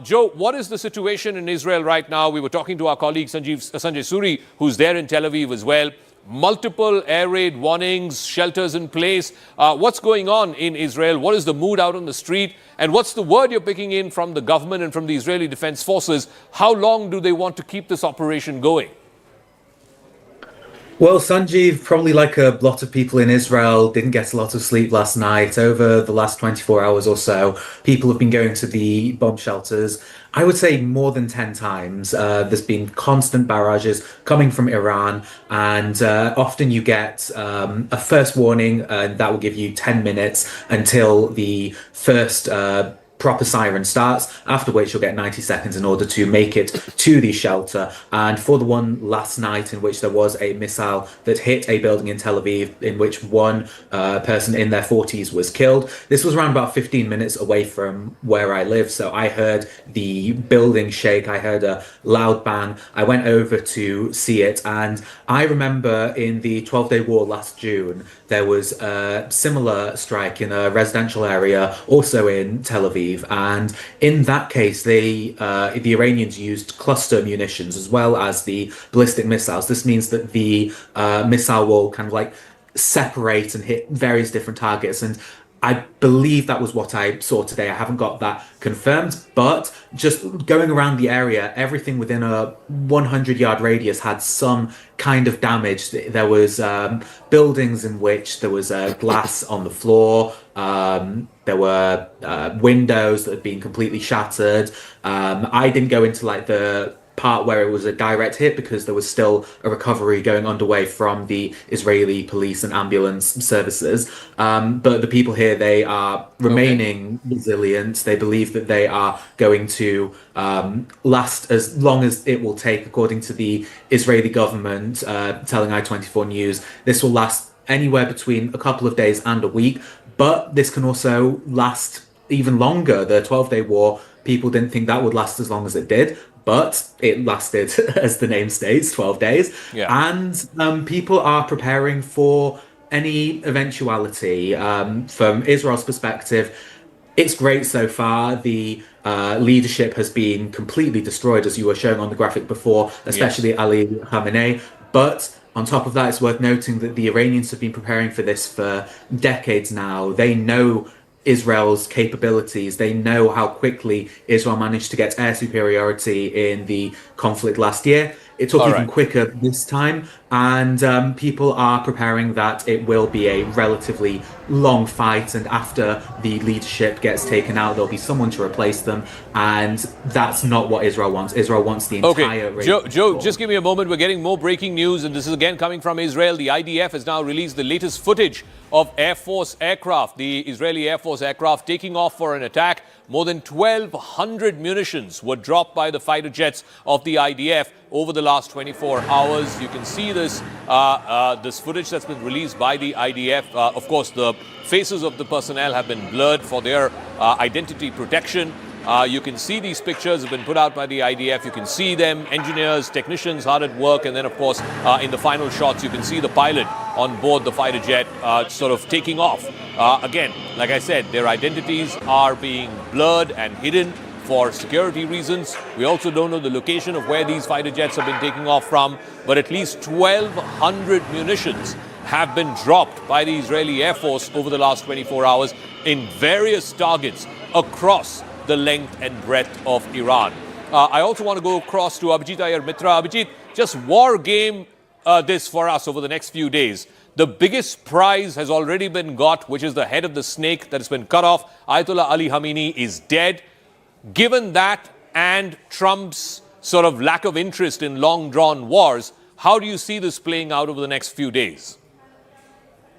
Joe, what is the situation in Israel right now? We were talking to our colleague Sanjay Suri, who's there in Tel Aviv as well. Multiple air raid warnings, shelters in place. What's going on in Israel? What is the mood out on the street? And what's the word you're picking in from the government and from the Israeli Defense Forces? How long do they want to keep this operation going? Well, Sanjeev, probably like a lot of people in Israel, didn't get a lot of sleep last night. Over the last 24 hours or so, people have been going to the bomb shelters, I would say more than 10 times. There's been constant barrages coming from Iran, and often you get a first warning, and that will give you 10 minutes until the first proper siren starts, after which you'll get 90 seconds in order to make it to the shelter. And for the one last night in which there was a missile that hit a building in Tel Aviv, in which one person in their 40s was killed, this was around about 15 minutes away from where I live. So I heard the building shake, I heard a loud bang. I went over to see it, and I remember in the 12-day war last June, there was a similar strike in a residential area, also in Tel Aviv. And in that case, the Iranians used cluster munitions as well as the ballistic missiles. This means that the missile will kind of like separate and hit various different targets. And I believe that was what I saw today. I haven't got that confirmed, but just going around the area, everything within a 100-yard radius had some kind of damage. There was buildings in which there was glass on the floor. There were windows that had been completely shattered. I didn't go into like the part where it was a direct hit because there was still a recovery going underway from the Israeli police and ambulance services. But the people here, they are remaining resilient. They believe that they are going to last as long as it will take, according to the Israeli government, telling I-24 News. This will last anywhere between a couple of days and a week, but this can also last even longer. The 12-day war, people didn't think that would last as long as it did, but it lasted, as the name states, 12 days. Yeah. And people are preparing for any eventuality. From Israel's perspective, it's great so far. The leadership has been completely destroyed, as you were showing on the graphic before, especially Ali Khamenei. But on top of that, it's worth noting that the Iranians have been preparing for this for decades now. They know Israel's capabilities. They know how quickly Israel managed to get air superiority in the conflict last year. It took even quicker this time, and people are preparing that it will be a relatively long fight, and after the leadership gets taken out, there'll be someone to replace them, and that's not what Israel wants. Israel wants the entire... Joe, just give me a moment. We're getting more breaking news, and this is again coming from Israel. The IDF has now released the latest footage of Air Force aircraft, the Israeli Air Force aircraft taking off for an attack. More than 1,200 munitions were dropped by the fighter jets of the IDF over the last 24 hours. You can see this this footage that's been released by the IDF. Of course, the faces of the personnel have been blurred for their identity protection. You can see these pictures have been put out by the IDF. You can see them, engineers, technicians hard at work. And then, of course, in the final shots, you can see the pilot on board the fighter jet sort of taking off. Again, like I said, their identities are being blurred and hidden for security reasons. We also don't know the location of where these fighter jets have been taking off from, but at least 1,200 munitions have been dropped by the Israeli Air Force over the last 24 hours in various targets across the length and breadth of Iran. I also want to go across to Abhijit Iyer Mitra. Abhijit, just war game this for us over the next few days. the biggest prize has already been got, which is the head of the snake that has been cut off. Ayatollah Ali Khamenei is dead. Given that and Trump's sort of lack of interest in long-drawn wars, how do you see this playing out over the next few days?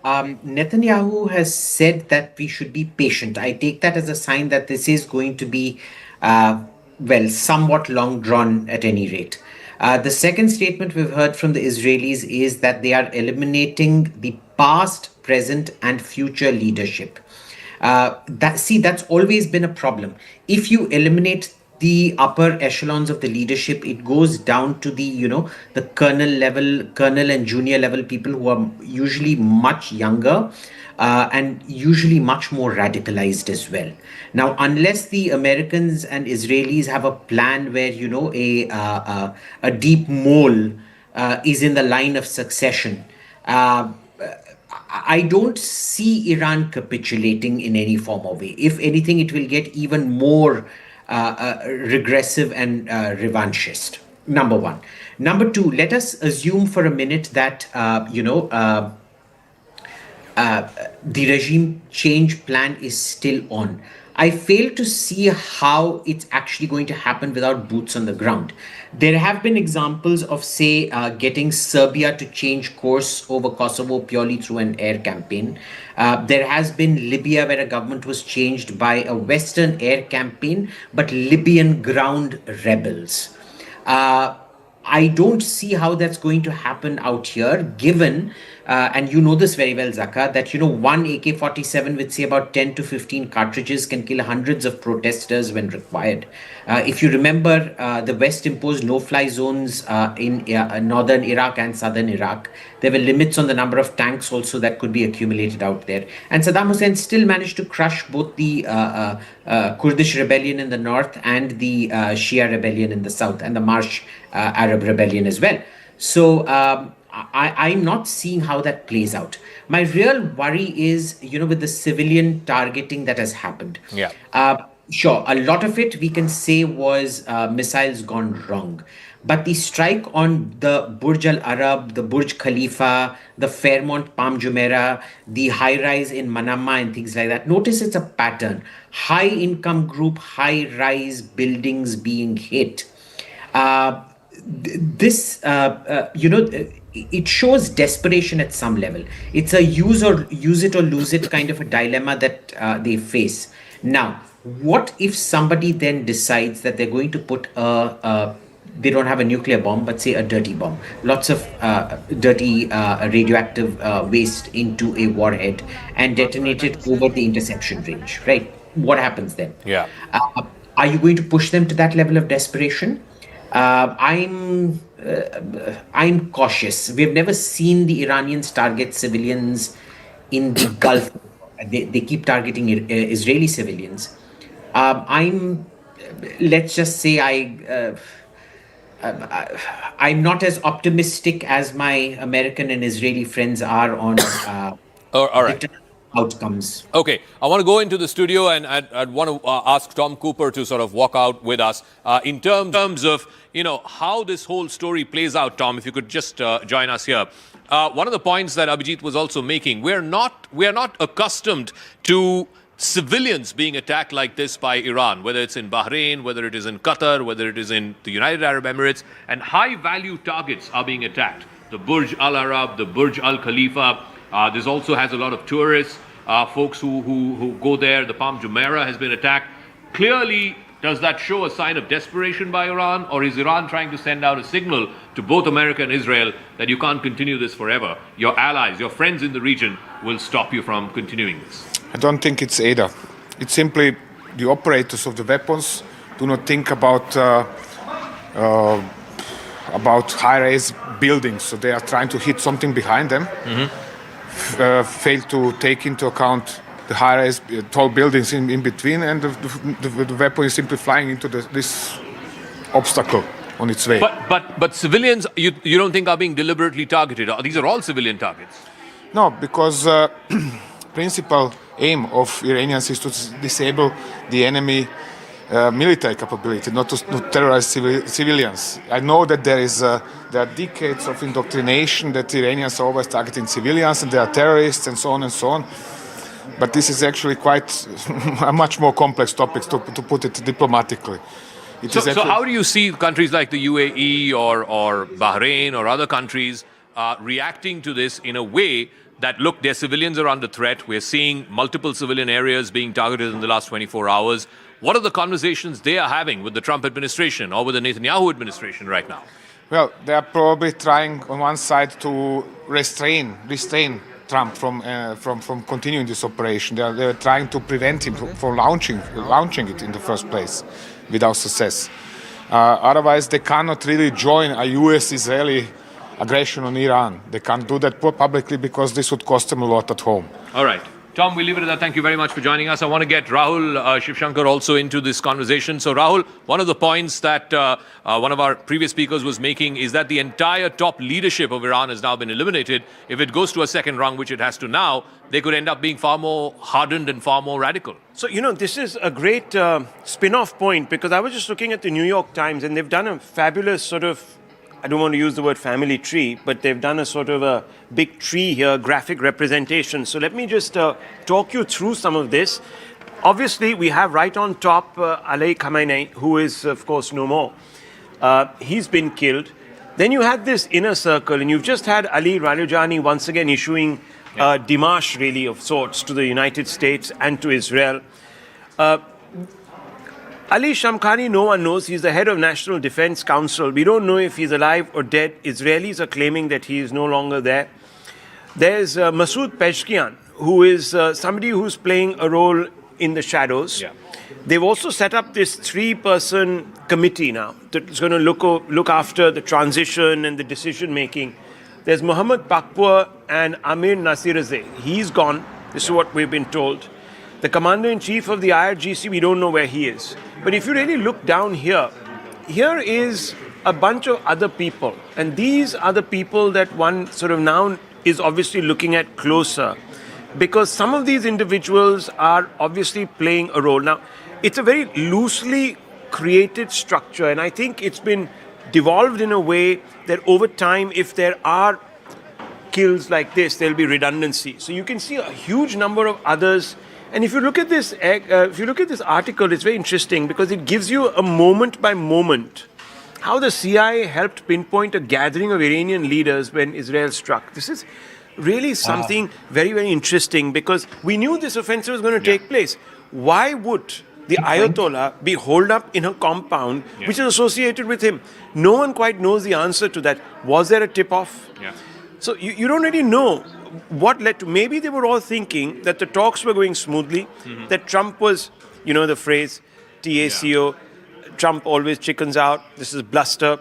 Netanyahu has said that we should be patient. I take that as a sign that this is going to be, somewhat long drawn at any rate. The second statement we've heard from the Israelis is that they are eliminating the past, present, and future leadership. That's always been a problem. If you eliminate the upper echelons of the leadership, it goes down to the colonel and junior level people who are usually much younger and usually much more radicalized as well. Now, unless the Americans and Israelis have a plan where a deep mole is in the line of succession, I don't see Iran capitulating in any form or way. If anything, it will get even more regressive and revanchist. Number one. Number two, let us assume for a minute that the regime change plan is still on. I fail to see how it's actually going to happen without boots on the ground. There have been examples of, say, getting Serbia to change course over Kosovo purely through an air campaign. There has been Libya, where a government was changed by a Western air campaign, but Libyan ground rebels. I don't see how that's going to happen out here, given, and you know this very well, Zaka, that, one AK-47 with, say, about 10 to 15 cartridges can kill hundreds of protesters when required. If you remember, the West imposed no-fly zones in northern Iraq and southern Iraq. There were limits on the number of tanks also that could be accumulated out there. And Saddam Hussein still managed to crush both the Kurdish rebellion in the north and the Shia rebellion in the south, and the Marsh Arab rebellion as well. So I'm not seeing how that plays out. My real worry is, with the civilian targeting that has happened. Yeah. Sure, a lot of it we can say was missiles gone wrong. But the strike on the Burj Al Arab, the Burj Khalifa, the Fairmont Palm Jumeirah, the high rise in Manama and things like that, notice it's a pattern. High income group, high rise buildings being hit. It shows desperation at some level. It's a use it or lose it kind of a dilemma that they face. Now, what if somebody then decides that they're going to put they don't have a nuclear bomb, but say a dirty bomb, lots of dirty radioactive waste into a warhead and detonate it over the interception range, right? What happens then? Yeah. Are you going to push them to that level of desperation? I'm cautious. We've never seen the Iranians target civilians in the Gulf. They keep targeting Israeli civilians. Let's just say I'm not as optimistic as my American and Israeli friends are on all right. outcomes. Okay, I want to go into the studio and I'd want to ask Tom Cooper to sort of walk out with us in terms of how this whole story plays out. Tom, if you could just join us here. One of the points that Abhijit was also making, we are not accustomed to civilians being attacked like this by Iran, whether it's in Bahrain, whether it is in Qatar, whether it is in the United Arab Emirates, and high-value targets are being attacked. The Burj Al Arab, the Burj Al Khalifa. This also has a lot of tourists, folks who go there. The Palm Jumeirah has been attacked. Clearly, does that show a sign of desperation by Iran, or is Iran trying to send out a signal to both America and Israel that you can't continue this forever? Your allies, your friends in the region will stop you from continuing this. I don't think it's either. It's simply the operators of the weapons do not think about high-rise buildings, so they are trying to hit something behind them. Fail to take into account the high-rise tall buildings in between, and the weapon is simply flying into this obstacle on its way. But civilians, you don't think are being deliberately targeted? These are all civilian targets. No, because principal aim of Iranians is to disable the enemy military capability, not to terrorize civilians. I know that there are decades of indoctrination that the Iranians are always targeting civilians and they are terrorists and so on and so on. But this is actually quite a much more complex topic, to put it diplomatically. So how do you see countries like the UAE or Bahrain or other countries reacting to this in a way that, look, their civilians are under threat. We're seeing multiple civilian areas being targeted in the last 24 hours. What are the conversations they are having with the Trump administration or with the Netanyahu administration right now? Well, they are probably trying on one side to restrain Trump from continuing this operation. They are trying to prevent him from launching it in the first place without success. Otherwise, they cannot really join a US-Israeli aggression on Iran. They can't do that publicly because this would cost them a lot at home. All right. Tom, we'll leave it at that. Thank you very much for joining us. I want to get Rahul Shivshankar also into this conversation. So, Rahul, one of the points that one of our previous speakers was making is that the entire top leadership of Iran has now been eliminated. If it goes to a second round, which it has to now, they could end up being far more hardened and far more radical. So, this is a great spin-off point, because I was just looking at the New York Times and they've done a fabulous sort of, I don't want to use the word family tree, but they've done a sort of a big tree here, graphic representation. So let me just talk you through some of this. Obviously, we have right on top Ali Khamenei, who is, of course, no more. He's been killed. Then you had this inner circle, and you've just had Ali Ralujani once again issuing démarche, really, of sorts to the United States and to Israel. Ali Shamkhani, no one knows. He's the head of National Defense Council. We don't know if he's alive or dead. Israelis are claiming that he is no longer there. There's Masoud Pezeshkian, who is somebody who's playing a role in the shadows. Yeah. They've also set up this 3-person committee now that's going to look after the transition and the decision-making. There's Mohammad Pakpur and Amir Nasirazeh. He's gone. This is what we've been told. The commander-in-chief of the IRGC, we don't know where he is. But if you really look down here is a bunch of other people. And these are the people that one sort of now is obviously looking at closer. Because some of these individuals are obviously playing a role. Now, it's a very loosely created structure. And I think it's been devolved in a way that over time, if there are kills like this, there'll be redundancy. So you can see a huge number of others. And if you look at this, article, it's very interesting because it gives you a moment by moment how the CIA helped pinpoint a gathering of Iranian leaders when Israel struck. This is really something very, very interesting because we knew this offensive was going to take place. Why would the Ayatollah be holed up in a compound which is associated with him? No one quite knows the answer to that. Was there a tip-off? Yeah. So you don't really know what led to. Maybe they were all thinking that the talks were going smoothly, that Trump was, the phrase, TACO, Trump always chickens out, this is bluster.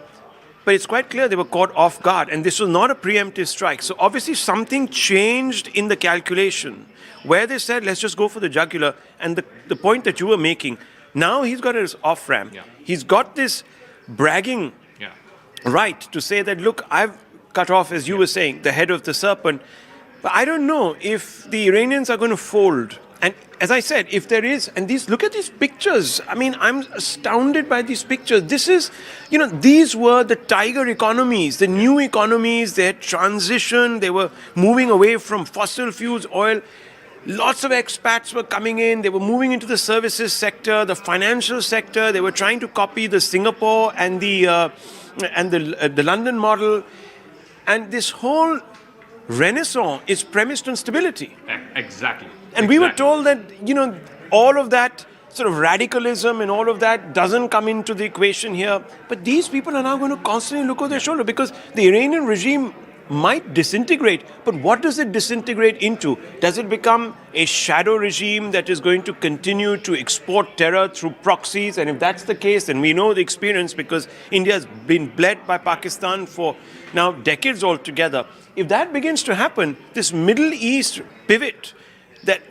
But it's quite clear they were caught off guard, and this was not a preemptive strike. So obviously something changed in the calculation, where they said, let's just go for the jugular. And the point that you were making, now he's got his off-ramp. Yeah. He's got this bragging right to say that, look, I've cut off, as you were saying, the head of the serpent. But I don't know if the Iranians are going to fold. And as I said, if there is, and look at these pictures. I mean, I'm astounded by these pictures. This is, these were the tiger economies, the new economies. They had transitioned. They were moving away from fossil fuels, oil. Lots of expats were coming in. They were moving into the services sector, the financial sector. They were trying to copy the Singapore and the London model. And this whole renaissance is premised on stability. Exactly. And we were told that, all of that sort of radicalism and all of that doesn't come into the equation here. But these people are now going to constantly look over their shoulder because the Iranian regime might disintegrate. But what does it disintegrate into? Does it become a shadow regime that is going to continue to export terror through proxies? And if that's the case, then we know the experience because India has been bled by Pakistan for now decades altogether. If that begins to happen, this Middle East pivot that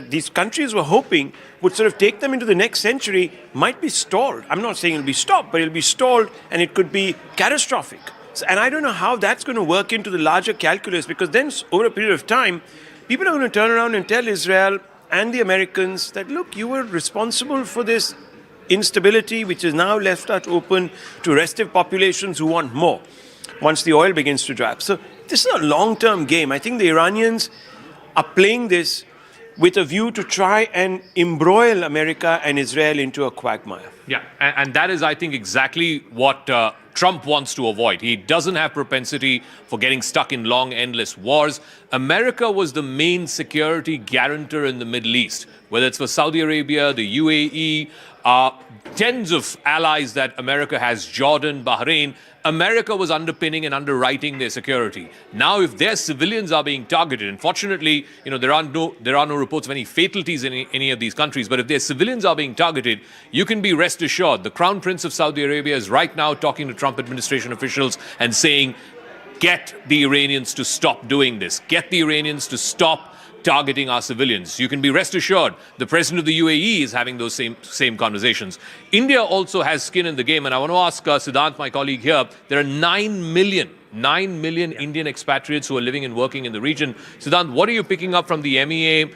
these countries were hoping would sort of take them into the next century might be stalled. I'm not saying it'll be stopped, but it'll be stalled and it could be catastrophic. And I don't know how that's going to work into the larger calculus because then over a period of time, people are going to turn around and tell Israel and the Americans that, look, you were responsible for this instability which is now left us open to restive populations who want more once the oil begins to drop. So this is a long-term game. I think the Iranians are playing this with a view to try and embroil America and Israel into a quagmire. Yeah, and that is, I think, exactly what Trump wants to avoid. He doesn't have propensity for getting stuck in long, endless wars. America was the main security guarantor in the Middle East, whether it's for Saudi Arabia, the UAE, tens of allies that America has, Jordan, Bahrain. America was underpinning and underwriting their security. Now, if their civilians are being targeted, unfortunately, there are no reports of any fatalities in any of these countries, but if their civilians are being targeted, you can be rest assured the Crown Prince of Saudi Arabia is right now talking to Trump administration officials and saying, get the Iranians to stop doing this. Get the Iranians to stop targeting our civilians. You can be rest assured the president of the UAE is having those same conversations. India also has skin in the game, and I want to ask Siddhant, my colleague here, there are 9 million Indian expatriates who are living and working in the region. Siddhant, what are you picking up from the MEA?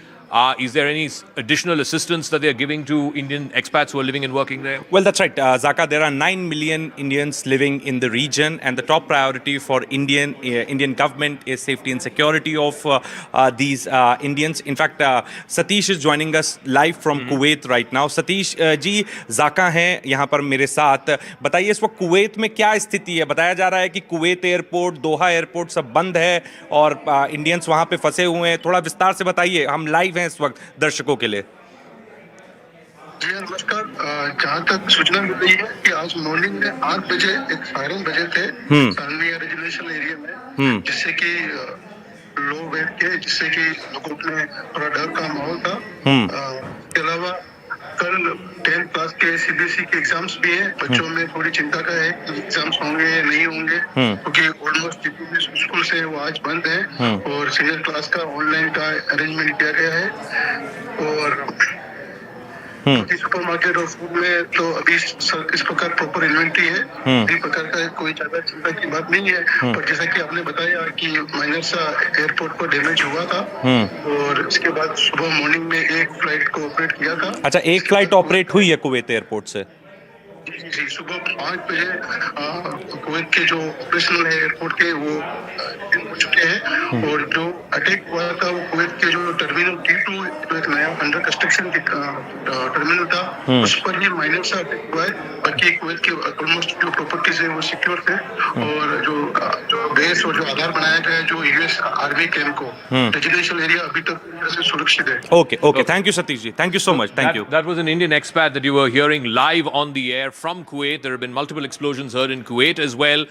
Is there any additional assistance that they're giving to Indian expats who are living and working there? Well, that's right, Zaka. There are 9 million Indians living in the region, and the top priority for Indian government is safety and security of these Indians. In fact, Satish is joining us live from Kuwait right now. Satish ji, Zaka हैं यहाँ पर मेरे साथ. बताइए इस वक्त Kuwait में क्या स्थिति है? बताया जा रहा है कि कुवैत एयरपोर्ट, दोहा एयरपोर्ट सब बंद है और इंडियंस वहाँ पे फंसे हुए हैं. थोड़ा विस्तार से बताइए, हम लाइव हैं इस वक्त दर्शकों के लिए. जी नमस्कार. जहाँ तक सूचना मिल रही है कि आज मॉर्निंग में 8 बजे एक सायरन बजे थे सानवी रेजिडेंशियल एरिया में, जिससे कि लोग बैठ के, जिससे कि लोगों में थोड़ा डर का माहौल था. इसके अलावा कल 10th क्लास के सीबीएसई के एग्जाम्स भी हैं. बच्चों में थोड़ी चिंता का है कि एग्जाम्स होंगे या नहीं होंगे, क्योंकि ऑलमोस्ट जितने भी स्कूल से वो आज बंद है और सीनियर क्लास का ऑनलाइन का अरेंजमेंट किया गया है. और सुपरमार्केट और फूड में तो अभी इस प्रकार प्रॉपर इन्वेंट्री है, इस प्रकार का कोई ज्यादा चिंता की बात नहीं है. पर जैसा कि आपने बताया कि माइनर सा एयरपोर्ट को डैमेज हुआ था और इसके बाद सुबह मॉर्निंग में एक फ्लाइट को ऑपरेट किया था. अच्छा, एक फ्लाइट ऑपरेट हुई है कुवैत एयरपोर्ट से? जी, सुबह 5 बजे कुवैत के जो ऑपरेशनल है एयरपोर्ट के वो हो चुके हैं. और जो अटैक हुआ था वो कुवैत के जो टर्मिनल T2, जो एक नया अंडर कंस्ट्रक्शन टर्मिनल था, उस पर ये माइनर सा अटैक हुआ है. बाकी कुवैत के ऑलमोस्ट जो प्रॉपर्टीज है वो सिक्योर थे. और जो बेस और जो आधार बनाया गया है जो यूएस आर्मी कैंप को, रेजिडेंशियल एरिया अभी तक पूरी तरह से सुरक्षित है. Okay. Thank you, Satish ji. Thank you so much. Thank you. That was an Indian expat that you were hearing live on the air from Kuwait. There have been multiple explosions heard in Kuwait as well.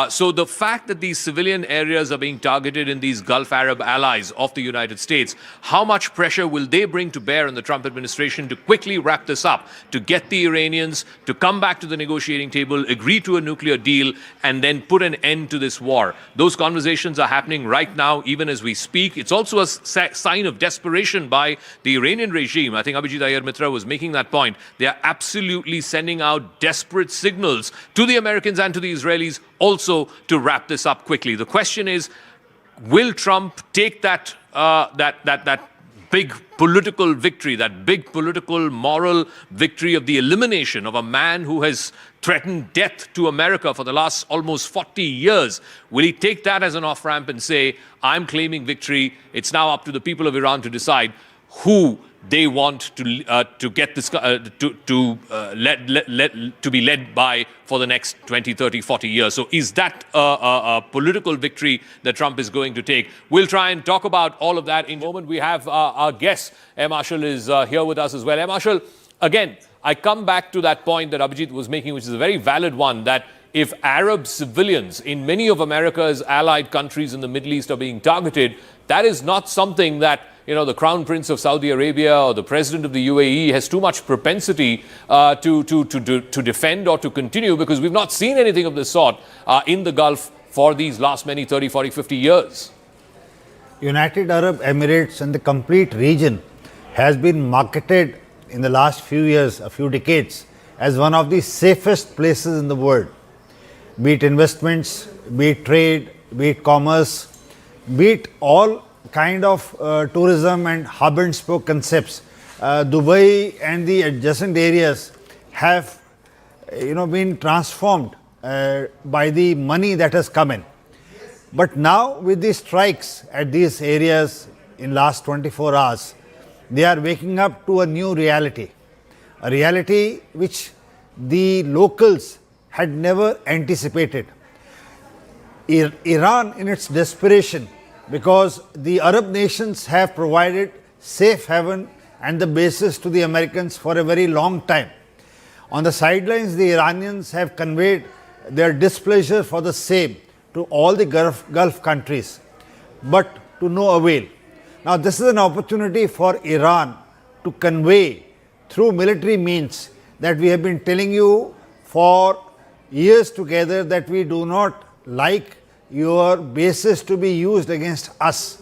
So the fact that these civilian areas are being targeted in these Gulf Arab allies of the United States, how much pressure will they bring to bear on the Trump administration to quickly wrap this up, to get the Iranians to come back to the negotiating table, agree to a nuclear deal, and then put an end to this war? Those conversations are happening right now, even as we speak. It's also a sign of desperation by the Iranian regime. I think Abhijit Iyer Mitra was making that point. They are absolutely sending out desperate signals to the Americans and to the Israelis also to wrap this up quickly. The question is, will Trump take that big political victory, that big political moral victory of the elimination of a man who has threatened death to America for the last almost 40 years? Will he take that as an off-ramp and say, I'm claiming victory, it's now up to the people of Iran to decide who they want to get this to be led by for the next 20, 30, 40 years. So is that a political victory that Trump is going to take? We'll try and talk about all of that in a moment. We have our guest, Air Marshal, is here with us as well. Air Marshal, again, I come back to that point that Abhijit was making, which is a very valid one, that if Arab civilians in many of America's allied countries in the Middle East are being targeted, that is not something that the Crown Prince of Saudi Arabia or the President of the UAE has too much propensity to defend or to continue, because we've not seen anything of this sort in the Gulf for these last many 30, 40, 50 years. United Arab Emirates and the complete region has been marketed in the last few years, a few decades, as one of the safest places in the world. Be it investments, be it trade, be it commerce, be it all kind of tourism and hub and spoke concepts. Dubai and the adjacent areas have been transformed by the money that has come in. But now with the strikes at these areas in last 24 hours, they are waking up to a new reality, a reality which the locals had never anticipated. Iran, in its desperation, because the Arab nations have provided safe haven and the basis to the Americans for a very long time. On the sidelines, the Iranians have conveyed their displeasure for the same to all the Gulf countries, but to no avail. Now, this is an opportunity for Iran to convey through military means that we have been telling you for years together that we do not like your bases to be used against us.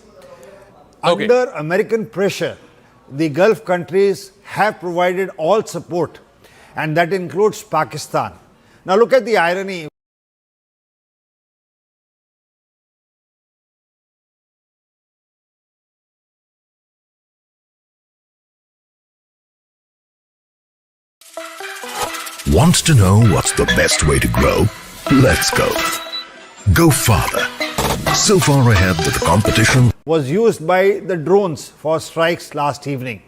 Okay. Under American pressure, the Gulf countries have provided all support, and that includes Pakistan. Now look at the irony. Wants to know what's the best way to grow? Let's go. Go farther. So far ahead that the competition was used by the drones for strikes last evening.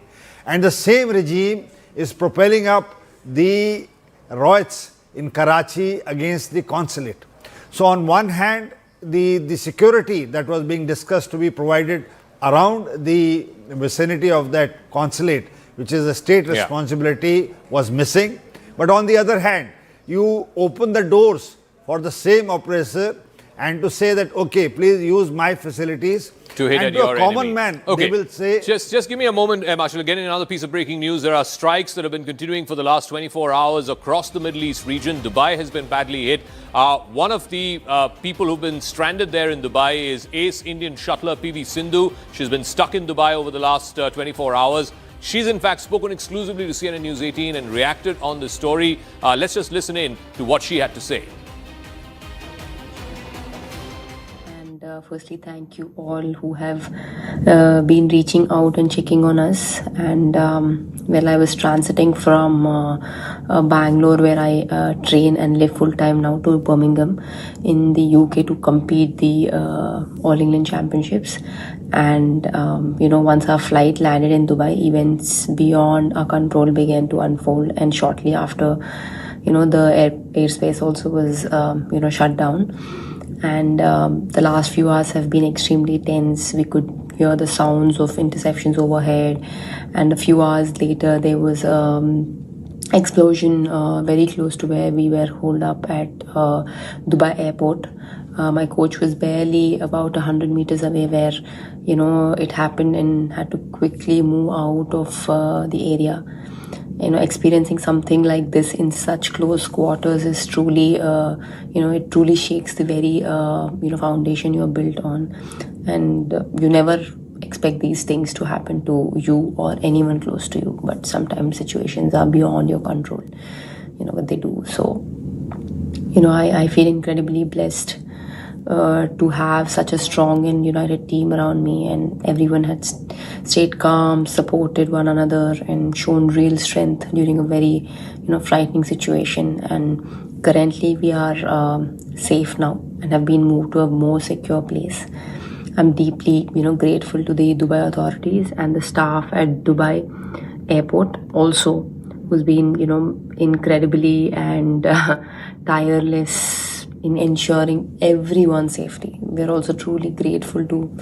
And the same regime is propelling up the riots in Karachi against the consulate. So on one hand, the security that was being discussed to be provided around the vicinity of that consulate, which is a state responsibility, was missing. But on the other hand, you open the doors for the same oppressor and to say that, okay, please use my facilities. To hit and at to your a common enemy. man, Okay. they will say... Just give me a moment, Marshall. Again, another piece of breaking news. There are strikes that have been continuing for the last 24 hours across the Middle East region. Dubai has been badly hit. One of the people who've been stranded there in Dubai is ace Indian shuttler PV Sindhu. She's been stuck in Dubai over the last 24 hours. She's in fact spoken exclusively to CNN News 18 and reacted on this story. Let's just listen in to what she had to say. Firstly, thank you all who have been reaching out and checking on us. And well, I was transiting from Bangalore, where I train and live full time now, to Birmingham in the UK to compete the All England Championships. And once our flight landed in Dubai, events beyond our control began to unfold. And shortly after, the airspace also was shut down. And the last few hours have been extremely tense. We could hear the sounds of interceptions overhead, and a few hours later there was explosion very close to where we were holed up at Dubai airport. My coach was barely about 100 meters away where it happened, and had to quickly move out of the area. Experiencing something like this in such close quarters is truly, it truly shakes the very, foundation you're built on. And you never expect these things to happen to you or anyone close to you. But sometimes situations are beyond your control, what they do. So, I feel incredibly blessed to have such a strong and united team around me, and everyone had stayed calm, supported one another, and shown real strength during a very frightening situation. And currently we are safe now and have been moved to a more secure place. I'm deeply grateful to the Dubai authorities and the staff at Dubai airport also, who's been incredibly and tireless in ensuring everyone's safety. We're also truly grateful to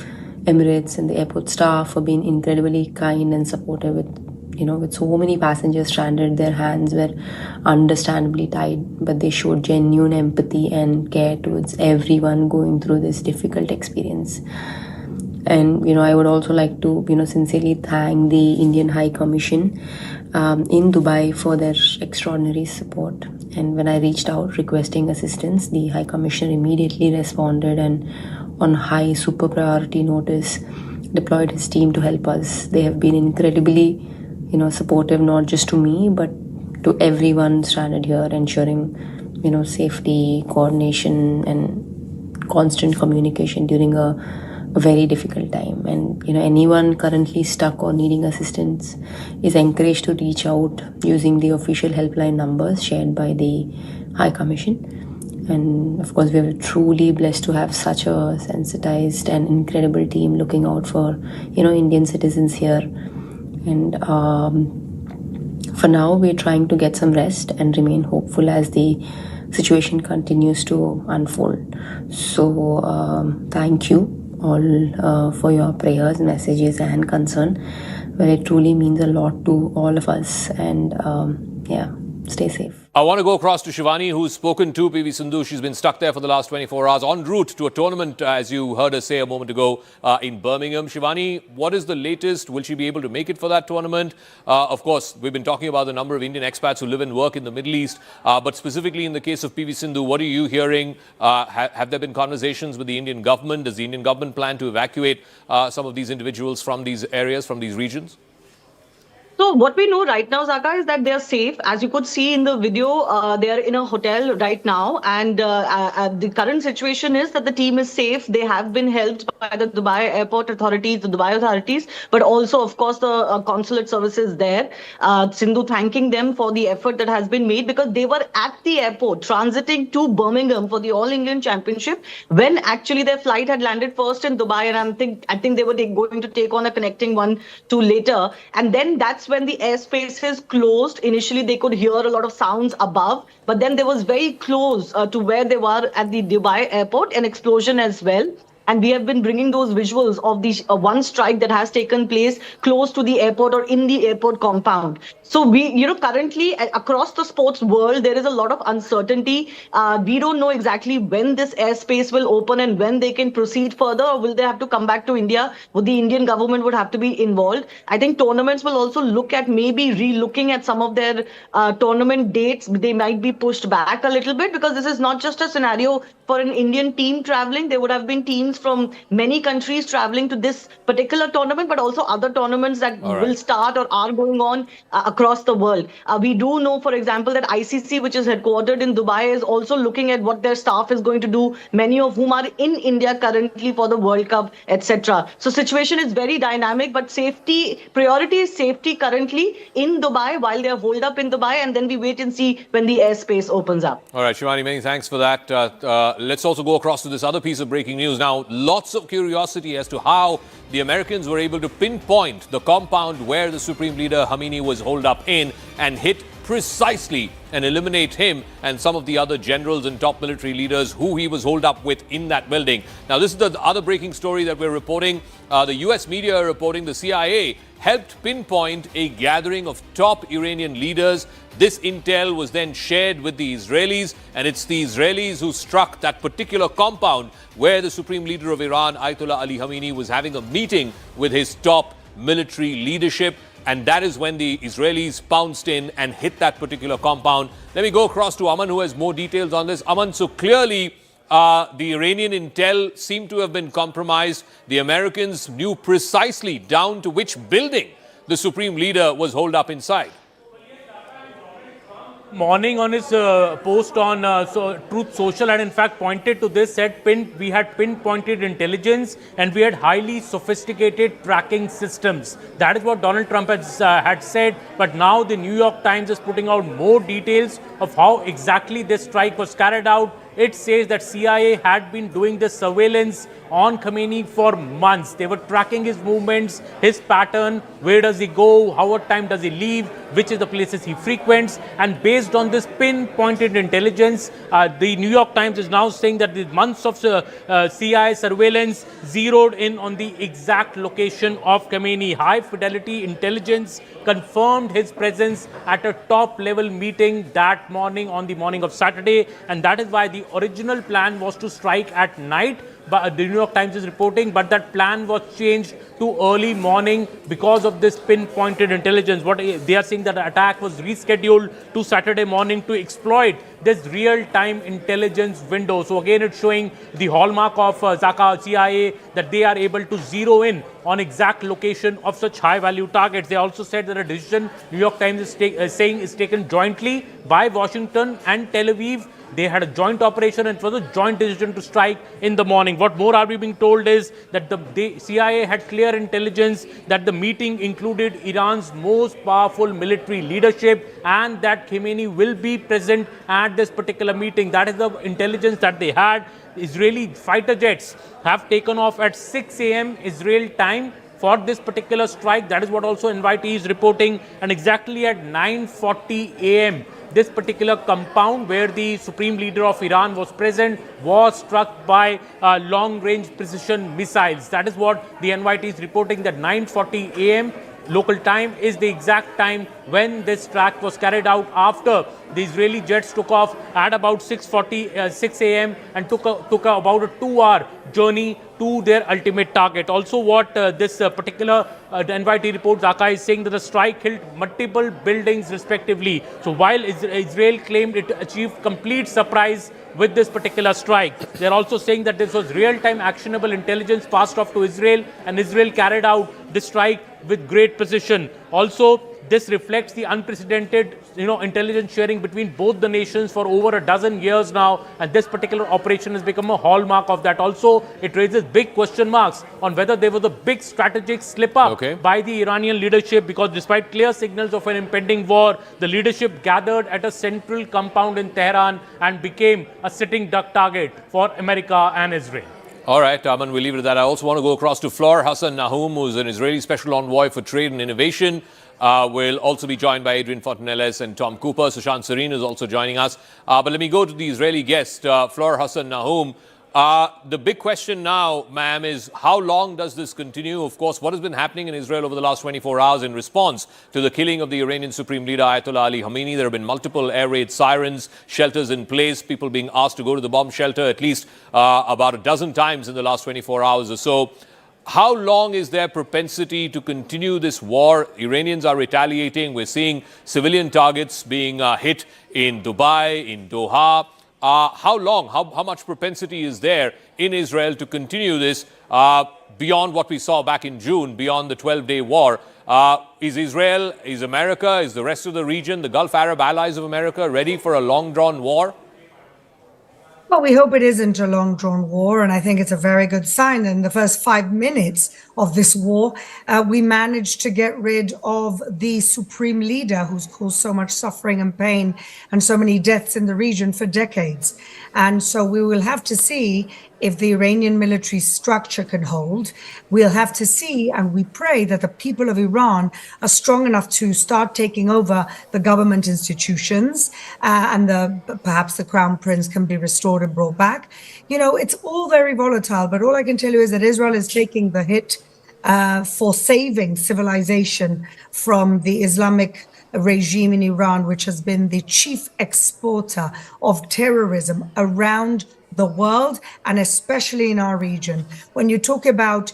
Emirates and the airport staff for being incredibly kind and supportive with so many passengers stranded. Their hands were understandably tied, but they showed genuine empathy and care towards everyone going through this difficult experience. And I would also like to sincerely thank the Indian High Commission in Dubai for their extraordinary support. And when I reached out requesting assistance, the High Commissioner immediately responded and on high super priority notice deployed his team to help us. They have been incredibly supportive, not just to me but to everyone stranded here, ensuring safety, coordination and constant communication during a a very difficult time. And anyone currently stuck or needing assistance is encouraged to reach out using the official helpline numbers shared by the High Commission. And of course, we are truly blessed to have such a sensitized and incredible team looking out for Indian citizens here. And for now, we're trying to get some rest and remain hopeful as the situation continues to unfold. So thank you all for your prayers, messages and concern. Well, it truly means a lot to all of us. And stay safe. I want to go across to Shivani, who's spoken to PV Sindhu. She's been stuck there for the last 24 hours en route to a tournament, as you heard her say a moment ago, in Birmingham. Shivani, what is the latest? Will she be able to make it for that tournament? Of course, we've been talking about the number of Indian expats who live and work in the Middle East. But specifically in the case of PV Sindhu, what are you hearing? Have there been conversations with the Indian government? Does the Indian government plan to evacuate some of these individuals from these areas, from these regions? So what we know right now, Zaka, is that they're safe. As you could see in the video, they're in a hotel right now. And the current situation is that the team is safe. They have been helped by the Dubai airport authorities, the Dubai authorities, but also, of course, the consulate services there. Sindhu thanking them for the effort that has been made, because they were at the airport transiting to Birmingham for the All England Championship when actually their flight had landed first in Dubai. And I think they were going to take on a connecting one to later. And then that's when the airspace is closed. Initially, they could hear a lot of sounds above, but then there was very close to where they were at the Dubai airport, an explosion as well. And we have been bringing those visuals of the one strike that has taken place close to the airport or in the airport compound. So we, currently across the sports world, there is a lot of uncertainty. We don't know exactly when this airspace will open and when they can proceed further, or will they have to come back to India? Would the Indian government would have to be involved? I think tournaments will also look at maybe re-looking at some of their tournament dates. They might be pushed back a little bit, because this is not just a scenario for an Indian team traveling. There would have been teams from many countries traveling to this particular tournament, but also other tournaments that will start or are going on across the world. We do know, for example, that ICC, which is headquartered in Dubai, is also looking at what their staff is going to do, many of whom are in India currently for the World Cup, etc. So situation is very dynamic, but priority is safety currently in Dubai while they're holed up in Dubai, and then we wait and see when the airspace opens up. All right, Shivani, many thanks for that. Let's also go across to this other piece of breaking news. Now, lots of curiosity as to how the Americans were able to pinpoint the compound where the Supreme Leader Khamenei was holed up in and hit precisely and eliminate him and some of the other generals and top military leaders who he was holed up with in that building. Now, this is the other breaking story that we're reporting. The US media are reporting the CIA helped pinpoint a gathering of top Iranian leaders. This intel was then shared with the Israelis, and it's the Israelis who struck that particular compound where the Supreme Leader of Iran, Ayatollah Ali Khamenei, was having a meeting with his top military leadership. And that is when the Israelis pounced in and hit that particular compound. Let me go across to Aman, who has more details on this. Aman, so clearly the Iranian intel seemed to have been compromised. The Americans knew precisely down to which building the Supreme Leader was holed up inside. Morning on his post on Truth Social had in fact pointed to this, said we had pinpointed intelligence and we had highly sophisticated tracking systems. That is what Donald Trump had said, but now the New York Times is putting out more details of how exactly this strike was carried out. It says that CIA had been doing this surveillance on Khamenei for months. They were tracking his movements, his pattern, where does he go, what time does he leave, which is the places he frequents. And based on this pinpointed intelligence, the New York Times is now saying that the months of CIA surveillance zeroed in on the exact location of Khamenei. High fidelity intelligence confirmed his presence at a top level meeting that morning, on the morning of Saturday. And that is why the original plan was to strike at night. But the New York Times is reporting, but that plan was changed to early morning because of this pinpointed intelligence. What they are saying, that the attack was rescheduled to Saturday morning to exploit this real-time intelligence window. So again, it's showing the hallmark of Zaka CIA, that they are able to zero in on exact location of such high-value targets. They also said that a decision, New York Times is saying, is taken jointly by Washington and Tel Aviv They had a joint operation and it was a joint decision to strike in the morning. What more are we being told is that the CIA had clear intelligence that the meeting included Iran's most powerful military leadership and that Khamenei will be present at this particular meeting. That is the intelligence that they had. Israeli fighter jets have taken off at 6 a.m. Israel time for this particular strike. That is what also NYT is reporting. And exactly at 9:40 a.m., this particular compound where the supreme leader of Iran was present was struck by long-range precision missiles. That is what the NYT is reporting, that 9:40 a.m. local time is the exact time when this strike was carried out after the Israeli jets took off at about 6 a.m. and took about a 2-hour journey to their ultimate target. Also, what this particular NYT reports, Aka, is saying that the strike hit multiple buildings respectively. So while Israel claimed it achieved complete surprise with this particular strike, they are also saying that this was real-time actionable intelligence passed off to Israel, and Israel carried out this strike with great precision. Also, this reflects the unprecedented, intelligence sharing between both the nations for over a dozen years now, and this particular operation has become a hallmark of that. Also, it raises big question marks on whether there was a big strategic slip-up by the Iranian leadership, because despite clear signals of an impending war, the leadership gathered at a central compound in Tehran and became a sitting duck target for America and Israel. All right, Aman, we'll leave it at that. I also want to go across to Fleur Hassan Nahum, who's an Israeli Special Envoy for Trade and Innovation. We'll also be joined by Adrian Fontanelles and Tom Cooper. Sushant Sareen is also joining us. But let me go to the Israeli guest, Fleur Hassan Nahum. The big question now, ma'am, is how long does this continue? Of course, what has been happening in Israel over the last 24 hours in response to the killing of the Iranian Supreme Leader Ayatollah Ali Khamenei? There have been multiple air raid sirens, shelters in place, people being asked to go to the bomb shelter at least about a dozen times in the last 24 hours or so. How long is their propensity to continue this war? Iranians are retaliating. We're seeing civilian targets being hit in Dubai, in Doha. How long, how much propensity is there in Israel to continue this beyond what we saw back in June, beyond the 12-day war? Is Israel, is America, is the rest of the region, the Gulf Arab allies of America ready for a long-drawn war? Well, we hope it isn't a long-drawn war, and I think it's a very good sign that in the first 5 minutes of this war, we managed to get rid of the supreme leader who's caused so much suffering and pain and so many deaths in the region for decades. And so we will have to see if the Iranian military structure can hold. We'll have to see, and we pray that the people of Iran are strong enough to start taking over the government institutions, and perhaps the crown prince can be restored and brought back. It's all very volatile, but all I can tell you is that Israel is taking the hit for saving civilization from the Islamic regime in Iran, which has been the chief exporter of terrorism around the world, and especially in our region. When you talk about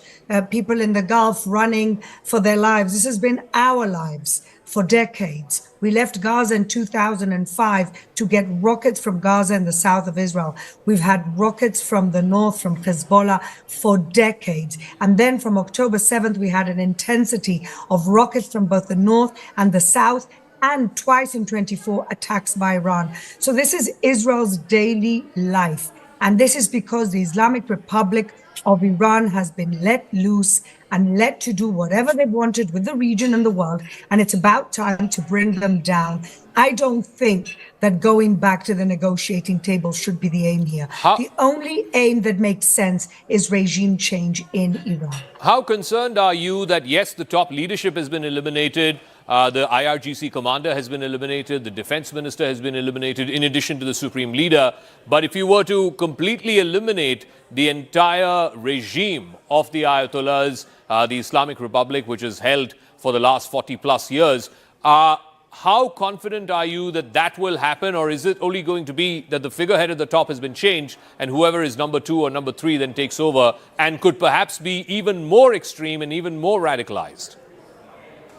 people in the Gulf running for their lives, this has been our lives for decades. We left Gaza in 2005 to get rockets from Gaza in the south of Israel. We've had rockets from the north, from Hezbollah, for decades. And then from October 7th, we had an intensity of rockets from both the north and the south, and twice in 24 attacks by Iran. So this is Israel's daily life. And this is because the Islamic Republic of Iran has been let loose and let to do whatever they wanted with the region and the world. And it's about time to bring them down. I don't think that going back to the negotiating table should be the aim here. The only aim that makes sense is regime change in Iran. How concerned are you that, yes, the top leadership has been eliminated, the IRGC commander has been eliminated, the defense minister has been eliminated, in addition to the supreme leader. But if you were to completely eliminate the entire regime of the Ayatollahs, the Islamic Republic, which has held for the last 40 plus years, how confident are you that that will happen? Or is it only going to be that the figurehead at the top has been changed and whoever is number 2 or number 3 then takes over and could perhaps be even more extreme and even more radicalized?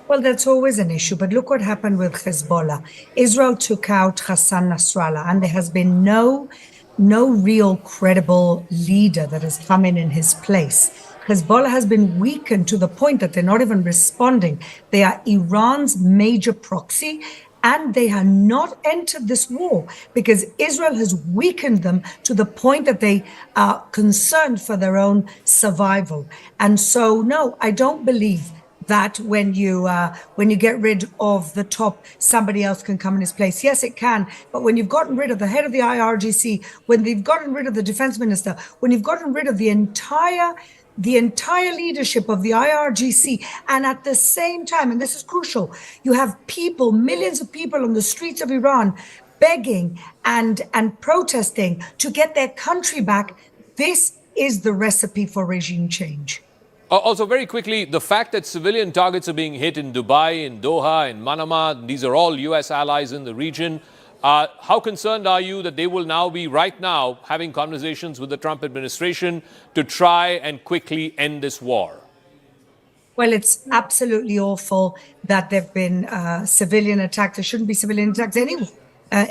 Well, that's always an issue. But look what happened with Hezbollah. Israel took out Hassan Nasrallah, and there has been no real credible leader that has come in his place. Hezbollah has been weakened to the point that they're not even responding. They are Iran's major proxy, and they have not entered this war because Israel has weakened them to the point that they are concerned for their own survival. And so, no, I don't believe that when you get rid of the top, somebody else can come in his place. Yes, it can. But when you've gotten rid of the head of the IRGC, when they've gotten rid of the defense minister, when you've gotten rid of the entire leadership of the IRGC, and at the same time, and this is crucial, you have people, millions of people on the streets of Iran begging and protesting to get their country back. This is the recipe for regime change. Also, very quickly, the fact that civilian targets are being hit in Dubai, in Doha, in Manama, these are all U.S. allies in the region. How concerned are you that they will now be, right now, having conversations with the Trump administration to try and quickly end this war? Well, it's absolutely awful that there have been civilian attacks. There shouldn't be civilian attacks anywhere.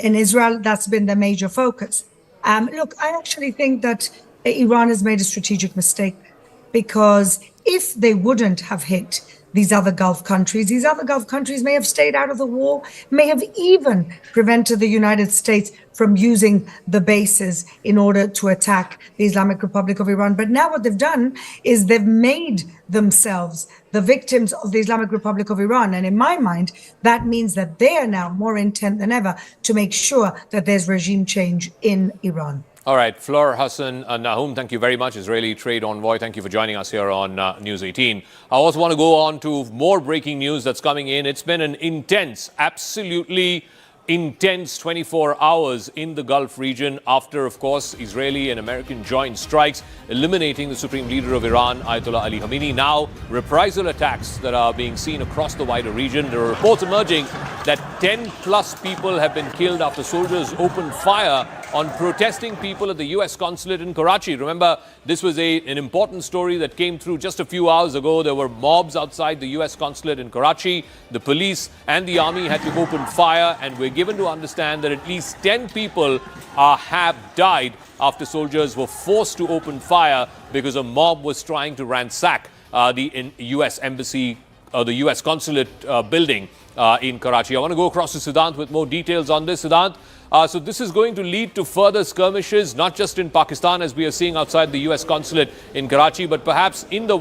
In Israel, that's been the major focus. Look, I actually think that Iran has made a strategic mistake, because if they wouldn't have hit these other Gulf countries may have stayed out of the war, may have even prevented the United States from using the bases in order to attack the Islamic Republic of Iran. But now what they've done is they've made themselves the victims of the Islamic Republic of Iran. And in my mind, that means that they are now more intent than ever to make sure that there's regime change in Iran. All right, Fleur Hassan Nahum, thank you very much, Israeli trade envoy. Thank you for joining us here on News 18. I also want to go on to more breaking news that's coming in. It's been an intense, absolutely intense 24 hours in the Gulf region after, of course, Israeli and American joint strikes eliminating the supreme leader of Iran, Ayatollah Ali Khamenei. Now, reprisal attacks that are being seen across the wider region. There are reports emerging that 10 plus people have been killed after soldiers opened fire on protesting people at the U.S. consulate in Karachi. Remember, this was an important story that came through just a few hours ago. There were mobs outside the U.S. consulate in Karachi. The police and the army had to open fire, and we're given to understand that at least 10 people have died after soldiers were forced to open fire because a mob was trying to ransack the U.S. embassy, the U.S. consulate building in Karachi. I want to go across to Siddhant with more details on this. Siddhant, so this is going to lead to further skirmishes, not just in Pakistan, as we are seeing outside the U.S. consulate in Karachi, but perhaps in the